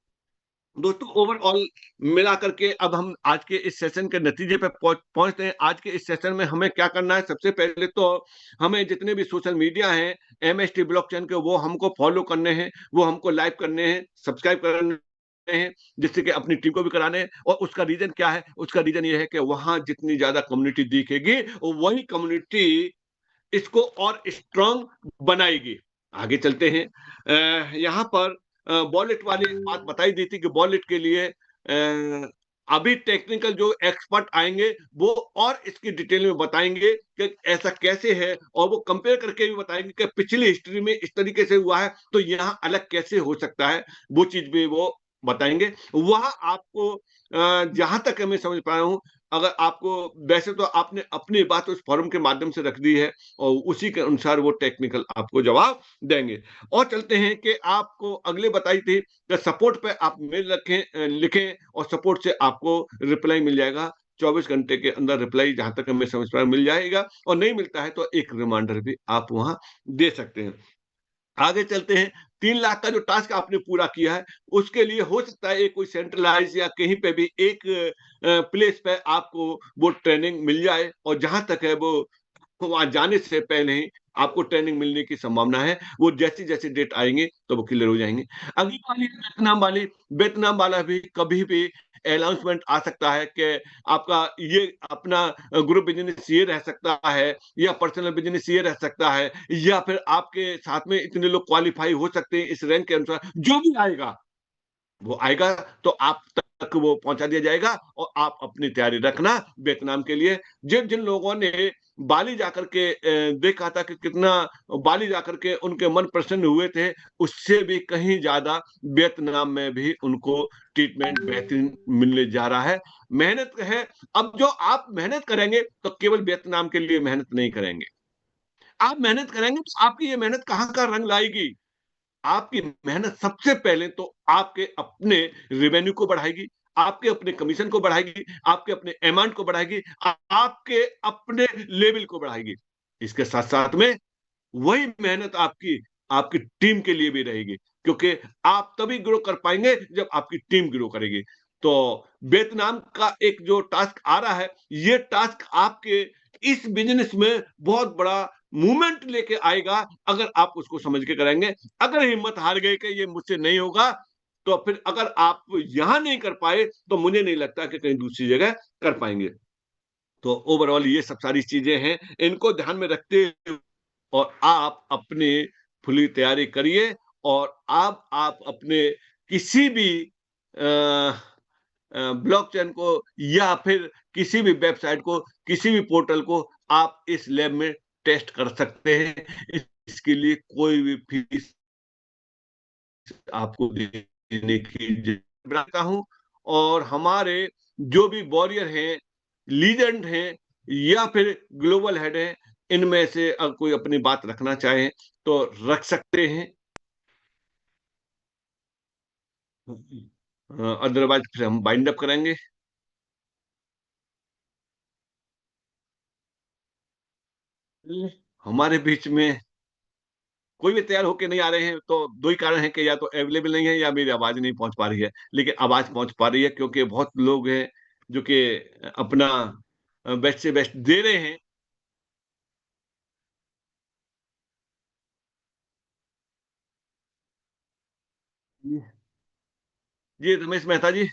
दोस्तों, ओवरऑल मिला करके अब हम आज के इस सेशन के नतीजे पे पहुंचते हैं। आज के इस सेशन में हमें क्या करना है, सबसे पहले तो हमें जितने भी सोशल मीडिया हैं एमएसटी ब्लॉकचेन के, वो हमको फॉलो करने हैं, वो हमको लाइक करने हैं, सब्सक्राइब करने हैं, जिससे कि अपनी टीम को भी कराने हैं। और उसका रीजन क्या है, उसका रीजन ये है कि वहां जितनी ज्यादा कम्युनिटी दिखेगी, वही कम्युनिटी इसको और स्ट्रांग बनाएगी। आगे चलते हैं। यहाँ पर वॉलेट वाली बात बताई दी थी कि वॉलेट के लिए अभी टेक्निकल जो एक्सपर्ट आएँगे, वो और इसकी डिटेल में बताएँगे कि ऐसा कैसे है, और वो कंपेयर करके भी बताएँगे कि पिछली हिस्ट्री में इस तरीके से हुआ है, तो यहाँ अलग कैसे हो सकता है, वो चीज़ भी वो बताएँगे। वहाँ आपको जहाँ तक मैं समझ पाया हूँ, अगर आपको, वैसे तो आपने अपनी बात उस फोरम के माध्यम से रख दी है, और उसी के अनुसार वो टेक्निकल आपको जवाब देंगे। और चलते हैं कि आपको अगले बताई थी कि सपोर्ट पे आप मेल लिखें, और सपोर्ट से आपको रिप्लाई मिल जाएगा। 24 घंटे के अंदर रिप्लाई, जहाँ तक मैं समझ पाया, मिल जाएगा, और नहीं मिलता है तो एक रिमाइंडर भी आप वहाँ दे सकते हैं। आगे चलते हैं। 3 लाख का जो टास्क आपने पूरा किया है, उसके लिए हो सकता है कोई सेंट्रलाइज़ या कहीं पे भी एक प्लेस पे आपको वो ट्रेनिंग मिल जाए, और जहाँ तक है वो वहाँ जाने से पहले ही आपको ट्रेनिंग मिलने की संभावना है। वो जैसी-जैसी डेट आएँगे, तो वो क्लियर हो जाएँगे। अगली वाली वियतनाम वाला भी कभी भी अनाउंसमेंट आ सकता है कि आपका ये अपना ग्रुप बिज़नेस ये रह सकता है, या पर्सनल बिज़नेस ये रह सकता है, या फिर आपके साथ में इतने लोग क्वालीफाई हो सकते हैं इस रैंक के अनुसार। जो भी आएगा, वो आएगा तो आप तक वो पहुँचा दिया जाएगा, और आप अपनी तैयारी रखना वियतनाम के लिए। जिन-जिन लोगों ने बाली जाकर के देखा था कि कितना बाली जाकर के उनके मन प्रसन्न हुए थे, उससे भी कहीं ज़्यादा वियतनाम में भी उनको ट्रीटमेंट बेहतरीन मिलने जा रहा है। मेहनत है, अब जो आप मेहनत करेंगे, तो केवल वियतनाम के लिए मेहनत नहीं करेंगे। आप मेहनत करेंगे, तो आपकी ये मेहनत कहाँ का रंग लाएगी? आपकी मेहनत सबसे पहले तो आपके अपने रेवेन्यू को बढ़ाएगी, आपके अपने कमीशन को बढ़ाएगी, आपके अपने अमाउंट को बढ़ाएगी, आपके अपने लेवल को बढ़ाएगी। इसके साथ-साथ में वही मेहनत आपकी आपकी टीम के लिए भी रहेगी, क्योंकि आप तभी ग्रो कर पाएँगे जब आपकी टीम ग्रो करेगी। तो वियतनाम का एक जो टास्क आ रहा है, ये टास्क आपके इस बिजनेस में बहुत बड़ा मूवमेंट लेके आएगा, अगर आप उसको समझ के करेंगे। अगर हिम्मत हार गए कि ये मुझसे नहीं होगा, तो फिर अगर आप यहां नहीं कर पाए, तो मुझे नहीं लगता कि कहीं दूसरी जगह कर पाएंगे। तो ओवरऑल ये सब सारी चीजें हैं, इनको ध्यान में रखते हुए और आप अपनी फुली तैयारी करिए, और आप अपने किसी भी ब्लॉकचेन को या फिर किसी भी वेबसाइट को, किसी भी पोर्टल को आप इस लैब में टेस्ट कर सकते हैं। इसके लिए कोई भी फीस आपको देने की जरूरत हूँ। और हमारे जो भी वॉरियर हैं, लीजेंड हैं, या फिर ग्लोबल हेड हैं, इनमें से कोई अपनी बात रखना चाहे तो रख सकते हैं। अदरवाइज फिर हम बाइंड अप करेंगे। हमारे बीच में कोई भी तैयार होके नहीं आ रहे हैं, तो दो ही कारण है कि या तो अवेलेबल नहीं है, या मेरी आवाज नहीं पहुंच पा रही है। लेकिन आवाज पहुंच पा रही है, क्योंकि बहुत लोग हैं जो कि अपना बेस्ट से बेस्ट दे रहे हैं। जी रमेश मेहता जी।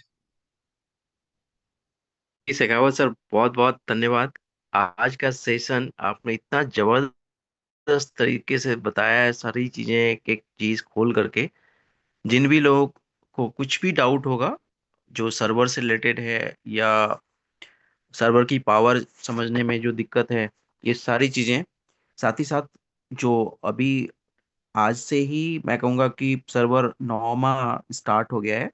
जी शेखावत सर, बहुत बहुत धन्यवाद। आज का सेशन आपने इतना जबरदस्त तरीके से बताया है, सारी चीजें एक एक चीज खोल करके। जिन भी लोगों को कुछ भी डाउट होगा जो सर्वर से रिलेटेड है, या सर्वर की पावर समझने में जो दिक्कत है, ये सारी चीजें, साथ ही साथ जो अभी आज से ही मैं कहूँगा कि सर्वर नॉर्मा स्टार्ट हो गया है,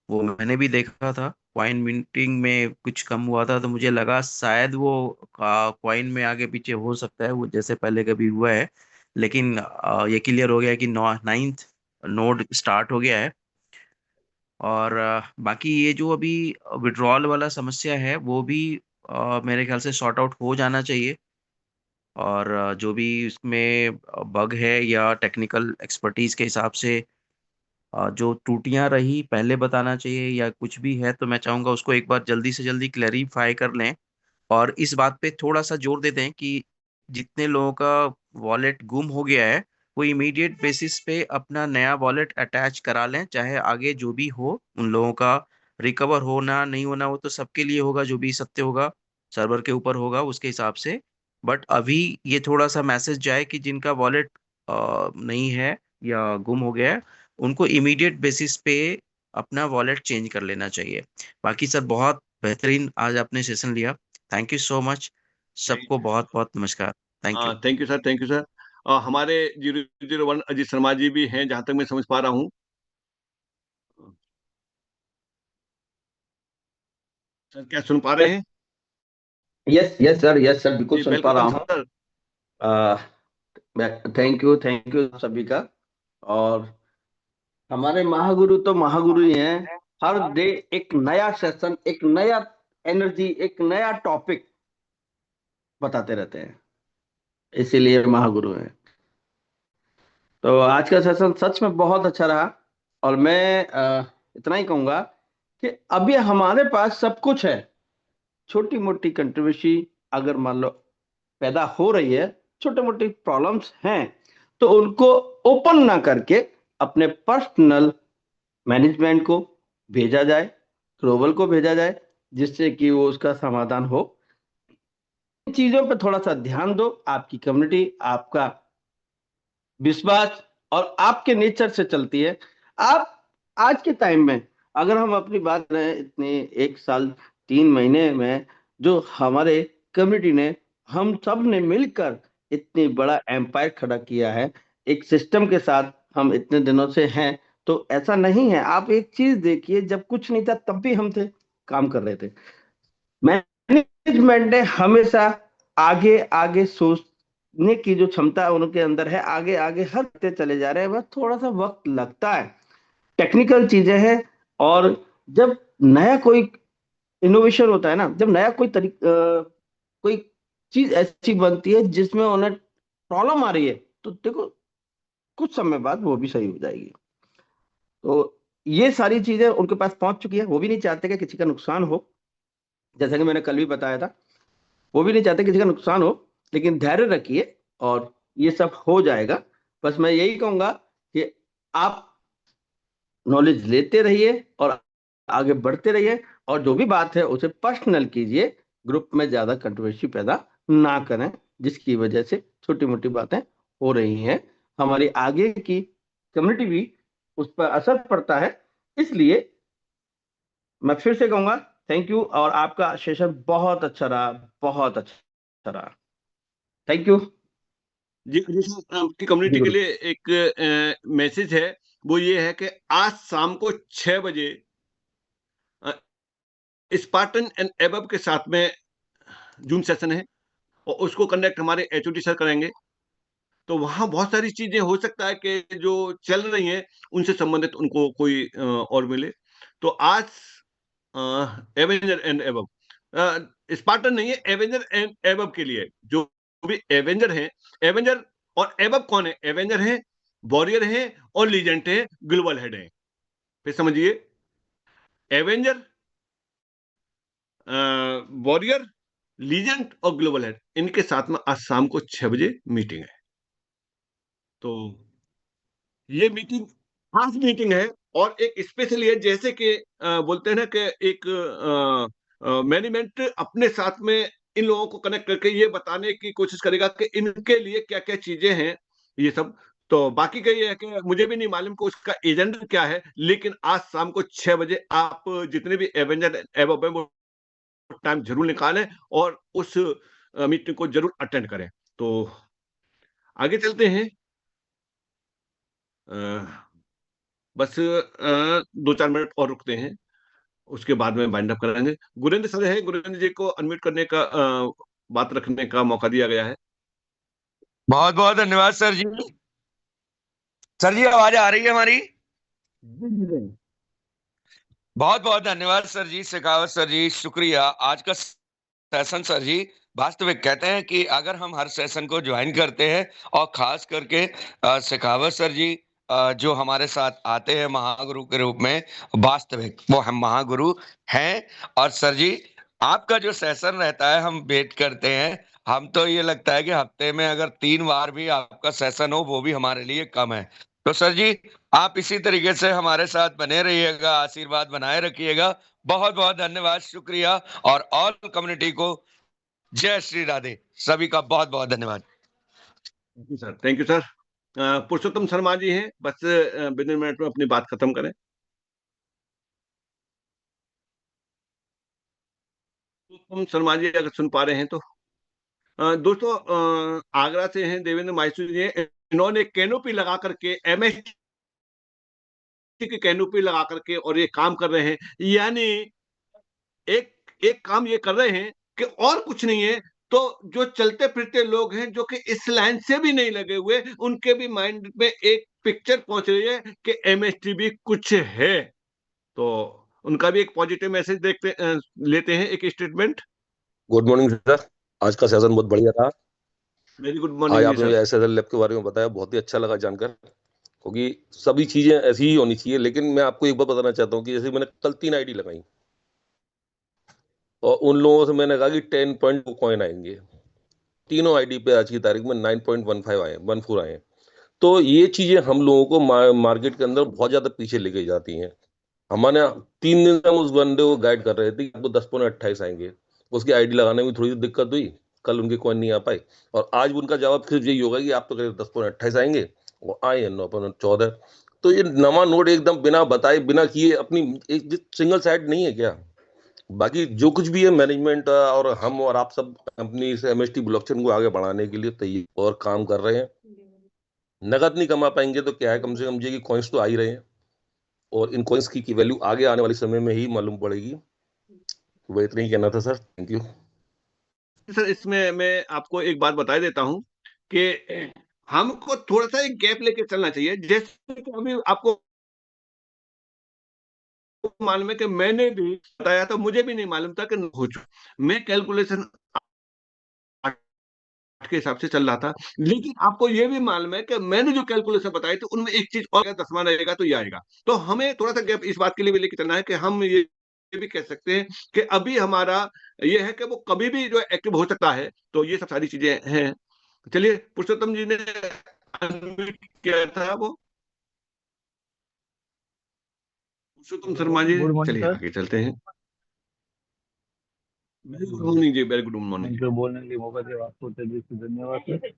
वो मैंने भी देखा था। क्वाइन मिंटिंग में कुछ कम हुआ था, तो मुझे लगा शायद वो क्वाइन में आगे पीछे हो सकता है, वो जैसे पहले कभी हुआ है। लेकिन ये क्लियर हो गया है कि 9th नोड स्टार्ट हो गया है। और बाकी ये जो अभी विड्रॉल वाला समस्या है, वो भी मेरे ख्याल से सॉर्ट आउट हो जाना चाहिए। और जो भी इसमें बग है या टेक्निकल एक्सपर्टीज के हिसाब से जो त्रुटियां रही पहले बताना चाहिए, या कुछ भी है तो मैं चाहूंगा उसको एक बार जल्दी से जल्दी क्लैरिफाई कर लें। और इस बात पे थोड़ा सा जोर देते हैं कि जितने लोगों का वॉलेट गुम हो गया है, वो इमीडिएट बेसिस पे अपना नया वॉलेट अटैच करा लें, चाहे आगे जो भी हो उन लोगों का रिकवर होना नहीं होना वो तो सबके लिए होगा, जो भी सत्य होगा सर्वर के ऊपर होगा उसके हिसाब से। बट अभी ये थोड़ा सा मैसेज जाए कि जिनका वॉलेट नहीं है या गुम हो गया है, उनको इमीडिएट बेसिस पे अपना वॉलेट चेंज कर लेना चाहिए। बाकी सर, बहुत बेहतरीन आज आपने सेशन लिया। Thank you so much. सबको बहुत बहुत नमस्कार। Thank you. Thank you sir, thank you sir. हमारे 001 अजीत शर्मा जी भी हैं, जहां तक मैं समझ पा रहा हूँ। सर क्या सुन पा रहे हैं? Yes yes sir, yes sir, बिल्कुल जी सुन पा रहा वेलकम हूँ। सर। थैंक यू सभी का। और हमारे महागुरु तो महागुरु ही हैं। हर डे एक नया सेशन, एक नया एनर्जी, एक नया टॉपिक बताते रहते हैं, इसीलिए महागुरु हैं। तो आज का सेशन सच में बहुत अच्छा रहा। और मैं इतना ही कहूंगा कि अभी हमारे पास सब कुछ है। छोटी मोटी कंट्रोवर्सी अगर मान लो पैदा हो रही है, छोटे मोटे प्रॉब्लम्स हैं, तो उनको ओपन ना करके अपने पर्सनल मैनेजमेंट को भेजा जाए, ग्लोबल को भेजा जाए, जिससे कि वो उसका समाधान हो। इन चीजों पे थोड़ा सा ध्यान दो। आपकी कम्युनिटी, आपका विश्वास और आपके नेचर से चलती है। आप आज के टाइम में अगर हम अपनी बात करें, इतने 1 साल 3 महीने में जो हमारे कम्युनिटी ने, हम सब ने मिलकर इतनी बड़ा एम्पायर खड़ा किया है, एक सिस्टम के साथ हम इतने दिनों से हैं। तो ऐसा नहीं है, आप एक चीज देखिए, जब कुछ नहीं था तब भी हम थे, काम कर रहे थे। मैनेजमेंट ने हमेशा आगे आगे सोचने की जो क्षमता उनके अंदर है, आगे आगे हर चलते चले जा रहे हैं, बस थोड़ा सा वक्त लगता है, टेक्निकल चीजें हैं। और जब नया कोई इनोवेशन होता है ना, जब नया कोई चीज ऐसी बनती है जिसमें उन्हें प्रॉब्लम आ रही है, तो देखो कुछ समय बाद वो भी सही हो जाएगी। तो ये सारी चीजें उनके पास पहुंच चुकी है, वो भी नहीं चाहते कि किसी का नुकसान हो, जैसा कि मैंने कल भी बताया था। वो भी नहीं चाहते किसी का नुकसान हो, लेकिन धैर्य रखिए और ये सब हो जाएगा। बस मैं यही कहूंगा कि आप नॉलेज लेते रहिए और आगे बढ़ते रहिए, और जो भी बात है उसे पर्सनल कीजिए, ग्रुप में ज्यादा कंट्रोवर्सी पैदा ना करें, जिसकी वजह से छोटी मोटी बातें हो रही हैं, हमारी आगे की कम्युनिटी भी उस पर असर पड़ता है। इसलिए मैं फिर से कहूंगा थैंक यू, और आपका सेशन बहुत अच्छा रहा, बहुत अच्छा रहा। Thank you. जी जी सर, आपकी जी कम्युनिटी के गुरु। लिए एक मैसेज है, वो ये है कि आज शाम को 6 बजे स्पार्टन एंड एबब के साथ में जूम सेशन है, और उसको कंडक्ट हमारे एचओडी सर करेंगे। तो वहाँ बहुत सारी चीजें हो सकता है कि जो चल रही हैं उनसे संबंधित उनको कोई और मिले। तो आज एवेंजर एंड एबव, स्पार्टन नहीं है, एवेंजर एंड एबव के लिए जो भी एवेंजर हैं, एवेंजर और एबव कौन है? एवेंजर है, वॉरियर है और लीजेंड है, ग्लोबल हेड है। फिर समझिए, एवेंजर, वॉरियर, लीजेंड और ग्लोबल हेड, इनके साथ में आज शाम को 6 बजे मीटिंग है। तो ये मीटिंग खास मीटिंग है, और एक स्पेशली है, जैसे कि बोलते हैं ना कि एक मैनेजमेंट अपने साथ में इन लोगों को कनेक्ट करके ये बताने की कोशिश करेगा कि इनके लिए क्या क्या चीजें हैं, ये सब। तो बाकी का ये है कि मुझे भी नहीं मालूम कि उसका एजेंडा क्या है, लेकिन आज शाम को 6 बजे आप जितने भी एवेंजर एबव है वो टाइम जरूर निकालें और उस मीटिंग को जरूर अटेंड करें। तो आगे चलते हैं। अ, बस 2-4 मिनट और रुकते हैं, उसके बाद में वाइंड अप कराएंगे। गुरेंद्र सर है, गुरेंद्र जी को अनम्यूट करने का बात रखने का मौका दिया गया है। बहुत बहुत धन्यवाद सर जी। सर जी आवाज आ रही है हमारी? जी जी जी। बहुत बहुत धन्यवाद सर जी, शेखावत सर जी, शुक्रिया। आज का सेशन सर जी, वास्तविक कहते हैं कि अगर हम हर सेशन को ज्वाइन करते हैं और खास करके शेखावत सर जी जो हमारे साथ आते हैं महागुरु के रूप में, वास्तविक वो हम महागुरु हैं। और सर जी आपका जो सेशन रहता है हम वेट करते हैं, हम तो ये लगता है कि हफ्ते में अगर 3 बार भी आपका सेशन हो वो भी हमारे लिए कम है। तो सर जी आप इसी तरीके से हमारे साथ बने रहिएगा, आशीर्वाद बनाए रखिएगा। बहुत बहुत धन्यवाद, शुक्रिया। और ऑल कम्युनिटी को जय श्री राधे, सभी का बहुत बहुत धन्यवाद। Thank you sir, thank you sir. Purushottam Sharma ji हैं, बस विद इन मिनट में अपनी बात खत्म करें। पुरुषोत्तम शर्मा जी अगर सुन पा रहे हैं तो। दोस्तों, आगरा से हैं देवेंद्र मायसू जी हैं। इन्होंने कैनोपी लगा करके, एमएसटी की कैनोपी लगा करके और ये काम कर रहे हैं। यानी एक एक काम ये कर रहे हैं कि और कुछ नहीं है, तो जो चलते फिरते लोग हैं जो कि इस लाइन से भी नहीं लगे हुए, उनके भी माइंड में एक पिक्चर पहुंच रही है कि एमएसटी भी कुछ है। तो उनका भी एक पॉजिटिव मैसेज लेते हैं, एक स्टेटमेंट। Good morning sir. आज का सेशन बहुत बढ़िया था। वेरी गुड आज मॉर्निंग जी आपने सर। मुझे एसएसएल लैब के बारे में बताया, बहुत ही अच्छा लगा जानकर, क्योंकि सभी चीजें ऐसी ही होनी चाहिए। लेकिन मैं आपको एक बात बताना चाहता हूँ कि जैसे मैंने कल 3 आईडी लगाई और उन लोगों से मैंने कहा कि 10.2 कॉइन आएंगे, तीनों आईडी पे आज की तारीख में 9.15 आए, 14 आए। तो ये चीजें हम लोगों को मार्केट के अंदर बहुत ज्यादा पीछे लेके जाती हैं। हमारे 3 दिन से हम उस बंदे को गाइड कर रहे थे कि आपको 10.28 आएंगे, उसकी आईडी लगाने में थोड़ी सी दिक्कत हुई, कल उनके कॉइन नहीं आ पाए, और आज उनका जवाब सिर्फ यही होगा कि आप तो कह रहे 10.28 आएंगे, वो आए हैं 9.14। तो ये नवा नोट एकदम बिना बताए बिना किए अपनी एक सिंगल साइड नहीं है क्या? बाकी जो कुछ भी है मैनेजमेंट और हम और आप सब कंपनी से एमएसटी ब्लॉकचेन को आगे बढ़ाने के लिए तैयार और काम कर रहे हैं। नगद नहीं कमा पाएंगे तो क्या है, कम से कम ये कि कॉइन्स तो आ ही रहे हैं, और इन कॉइन्स की वैल्यू आगे आने वाले समय में ही मालूम पड़ेगी। वो इतना ही कहना था सर, थैंक यू। सर, इसमें मैं आपको एक बात बता देता हूं कि हमको थोड़ा सा एक गैप लेके चलना चाहिए। जैसे कि अभी आपको मालूम है कि मैंने भी बताया था, मुझे भी नहीं मालूम था कि हो चुका, मैं कैलकुलेशन के हिसाब से चल रहा था। लेकिन आपको ये भी मालूम है कि मैंने जो कैलकुलेशन बताई थी उनमें एक चीज और, 10वां रहेगा तो ये आएगा। तो हमें थोड़ा सा गैप इस बात के लिए भी लेके चलना है कि हम ये भी कह सकते हैं कि अभी हमारा ये है कि वो कभी भी जो एक्टिव हो सकता है। तो ये सब सारी चीजें हैं। चलिए, पुरुषोत्तम जी ने अनम्यूट किया था वो, पुरुषोत्तम शर्मा जी। गुड मॉर्निंग चलिए सर। आगे चलते हैं। वेरी गुड मॉर्निंग जी, very good morning. Thank you, बोलने के लिए मौका दिया आपको तेजी से धन्यवाद सर।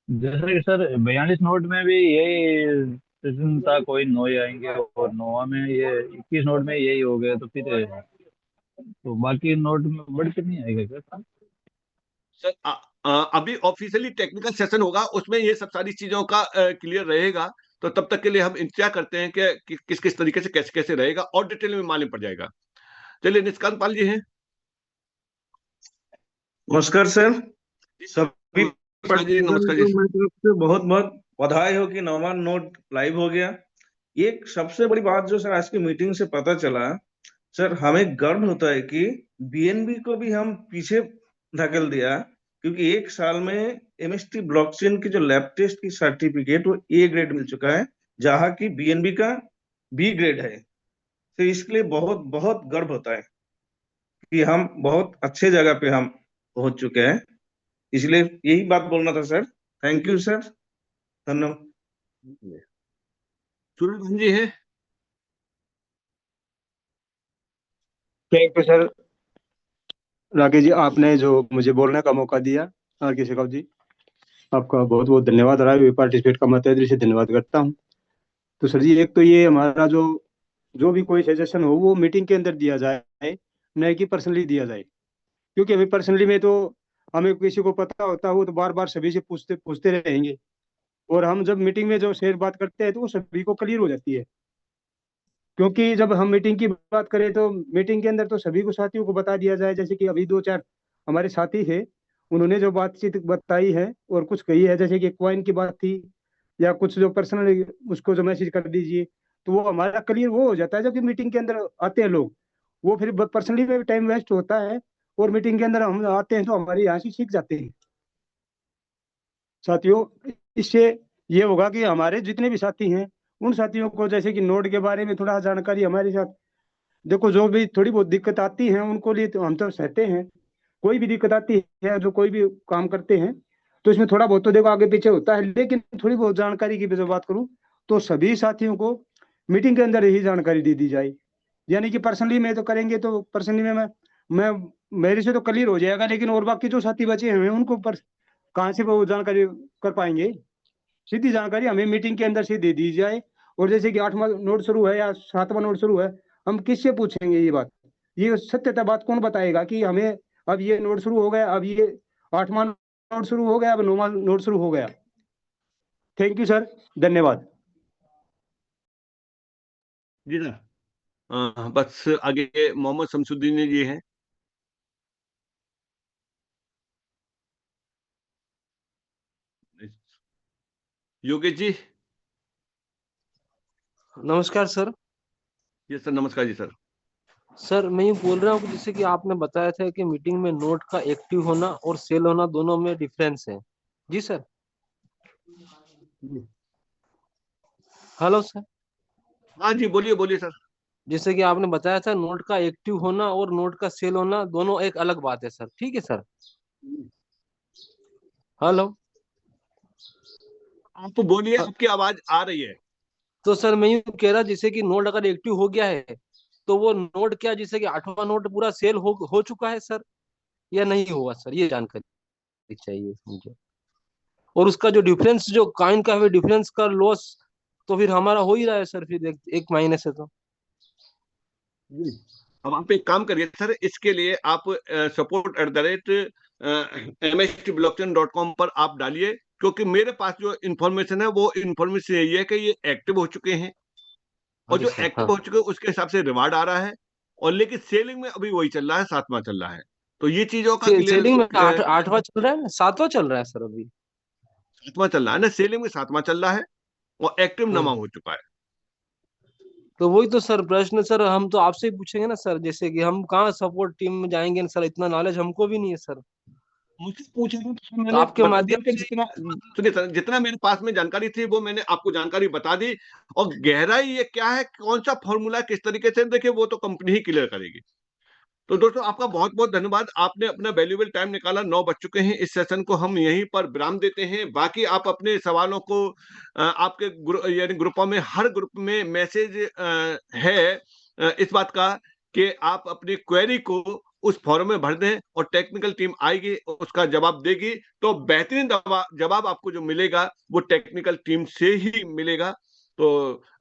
जैसे कि सर 42 नोट में भी यही सेशन था, कोई नौ ही आएंगे, और नोवा में ये 21 नोट में यही हो गए, तो फिर तो बाकी नोट में बढ़ के नहीं आएगा क्या सर? सर अभी ऑफिशियली टेक्निकल सेशन होगा, उसमें ये सब सारी चीजों का क्लियर रहेगा। तो तब तक के लिए हम इंतजार करते हैं कि किस किस तरीके से कैसे कैसे रहेगा, और डिटेल में मालूम पड़ जाएगा। चलिए, निष्कांत पाल जी हैं। नमस्कार सर। सभी नमस्कार जी, पार्टिसिपेंट नमस्कार को जी। मेरी तरफ से बहुत बहुत बधाई हो कि नौवां नोट लाइव हो गया। एक सबसे बड़ी बात जो सर आज की मीटिंग से पता चला, सर हमें गर्व होता है कि बीएनबी को भी हम पीछे धकेल दिया, क्योंकि एक साल में एमएसटी ब्लॉकचेन की जो लैब टेस्ट की सर्टिफिकेट वो ए ग्रेड मिल चुका है, जहाँ की बीएनबी का बी ग्रेड है। तो इसके लिए बहुत बहुत गर्व होता है कि हम बहुत अच्छे जगह पे हम पहुंच चुके हैं। इसलिए यही बात बोलना था सर। थैंक यू सर, धन्यवाद। सूरज भान जी हैं। Thank you sir. Rakesh ji, आपने जो मुझे बोलने का मौका दिया, आर के शेखव जी, आपका बहुत बहुत धन्यवाद रहा है। पार्टिसिपेट का मैं तहे दिल से धन्यवाद करता हूँ। तो सर जी, एक तो ये हमारा जो जो भी कोई सजेशन हो वो मीटिंग के अंदर दिया जाए, न कि पर्सनली दिया जाए। क्योंकि हमें पर्सनली में तो हमें किसी को पता होता हो तो बार बार सभी से पूछते पूछते रहेंगे, और हम जब मीटिंग में जो शेयर बात करते हैं तो वो सभी को क्लियर हो जाती है। क्योंकि जब हम मीटिंग की बात करें तो मीटिंग के अंदर तो सभी को साथियों को बता दिया जाए। जैसे कि अभी दो चार हमारे साथी थे, उन्होंने जो बातचीत बताई है और कुछ कही है, जैसे कि क्वाइन की बात थी या कुछ जो पर्सनल उसको जो मैसेज कर दीजिए, तो वो हमारा क्लियर वो हो जाता है। जबकि मीटिंग के अंदर आते हैं लोग, वो फिर पर्सनली में भी टाइम वेस्ट होता है, और मीटिंग के अंदर हम आते हैं तो हमारे यहाँ से सीख जाते हैं साथियों। इससे ये होगा कि हमारे जितने भी साथी हैं उन साथियों को जैसे कि नोड के बारे में थोड़ा जानकारी हमारे साथ, देखो जो भी थोड़ी बहुत दिक्कत आती है उनको लिए तो हम तो सहते हैं। कोई भी दिक्कत आती है, जो कोई भी काम करते हैं तो इसमें थोड़ा बहुत तो देखो आगे पीछे होता है, लेकिन थोड़ी बहुत जानकारी की जो बात करूं तो सभी साथियों को मीटिंग के अंदर यही जानकारी दे दी जाए। यानी कि पर्सनली में तो करेंगे तो पर्सनली में मैं मेरे से तो क्लियर हो जाएगा, लेकिन और बाकी जो साथी बचे हैं उनको कहाँ से वो जानकारी कर पाएंगे। सीधी जानकारी हमें मीटिंग के अंदर से दे दी जाए। और जैसे कि 8वां नोट शुरू है या 7वां नोट शुरू है, हम किससे पूछेंगे ये बात? ये सत्यता बात कौन बताएगा कि हमें अब ये नोट शुरू हो गया, अब ये 8वां नोट शुरू हो गया, अब 9वां नोट शुरू हो गया? थैंक यू सर, धन्यवाद। जी सर। बस आगे मोहम्मद शमसुद्दीन जी हैं। योगेश जी। नमस्कार सर। जी सर, नमस्कार जी सर। सर मैं ये बोल रहा हूँ कि जैसे कि आपने बताया था कि मीटिंग में नोट का एक्टिव होना और सेल होना दोनों में डिफरेंस है। जी सर। Hello sir. हाँ जी, बोलिए बोलिए सर। जैसे कि आपने बताया था नोट का एक्टिव होना और नोट का सेल होना दोनों एक अलग बात है सर। ठीक है सर। हेलो। आप बोलिए, आपकी आवाज आ रही है। तो सर मैं यूँ कह रहा, जैसे कि नोट अगर एक्टिव हो गया है तो वो नोट क्या, जैसे कि 8वां नोट पूरा सेल हो चुका है सर या नहीं हुआ सर? ये जानकारी चाहिए मुझे। और उसका जो डिफरेंस जो कॉइन का है डिफरेंस का लॉस तो फिर हमारा हो ही रहा है सर, फिर एक महीने से तो। अब आप एक काम करिए सर, इसके लिए आप support@mstblockchain.com पर आप डालिए, क्योंकि मेरे पास जो इन्फॉर्मेशन है वो इन्फॉर्मेशन यही है कि ये एक्टिव हो चुके हैं, और हाँ जी जो सर। एक्टिव हाँ। हो चुके हैं उसके हिसाब से रिवार्ड आ रहा है। और लेकिन सेलिंग में अभी वही चल रहा है, 7वां चल रहा है। तो ये चीजों का सेलिंग में क्लियर, 8वां चल रहा है ना, 7वां चल रहा है सर अभी? 7वां चल रहा है ना, सेलिंग में 7वां चल रहा है, और एक्टिव 9वां हो चुका है। तो वही तो सर प्रश्न सर, हम तो आपसे ही पूछेंगे ना सर, जैसे कि हम कहाँ सपोर्ट टीम में जाएंगे ना सर, इतना नॉलेज हमको भी नहीं है सर। मुझसे पूछा था तो तो मैंने आपके बता दिया माध्यम कि से सुनिए सर, जितना मेरे पास में जानकारी थी वो मैंने आपको जानकारी बता दी, और गहराई ये क्या है, कौन सा फॉर्मूला किस तरीके से, देखिए वो तो कंपनी ही क्लियर करेगी। तो दोस्तों आपका बहुत बहुत धन्यवाद, आपने अपना वैल्यूएबल टाइम निकाला। 9 बज चुके हैं, इस सेशन को हम यहीं पर विराम देते हैं। बाकी आप अपने सवालों को आपके यानी ग्रुपों में, हर ग्रुप में मैसेज है इस बात का कि आप अपनी क्वेरी को उस फॉरम में भर दें और टेक्निकल टीम आएगी, उसका जवाब देगी। तो बेहतरीन जवाब आपको जो मिलेगा वो टेक्निकल टीम से ही मिलेगा। तो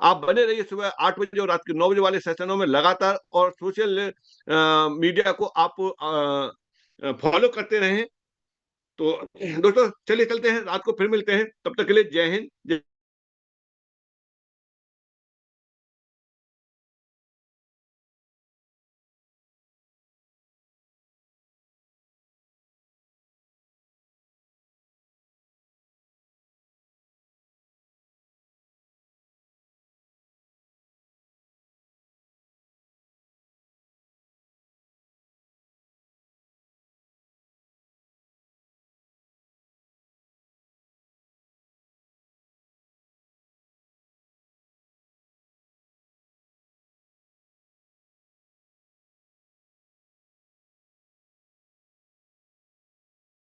आप बने रहिए सुबह 8 बजे और रात के 9 बजे वाले सेशनों में लगातार, और सोशल मीडिया को आप फॉलो करते रहें। तो दोस्तों चलिए चलते हैं, रात को फिर मिलते हैं, तब तक के लिए जय हिंद, जय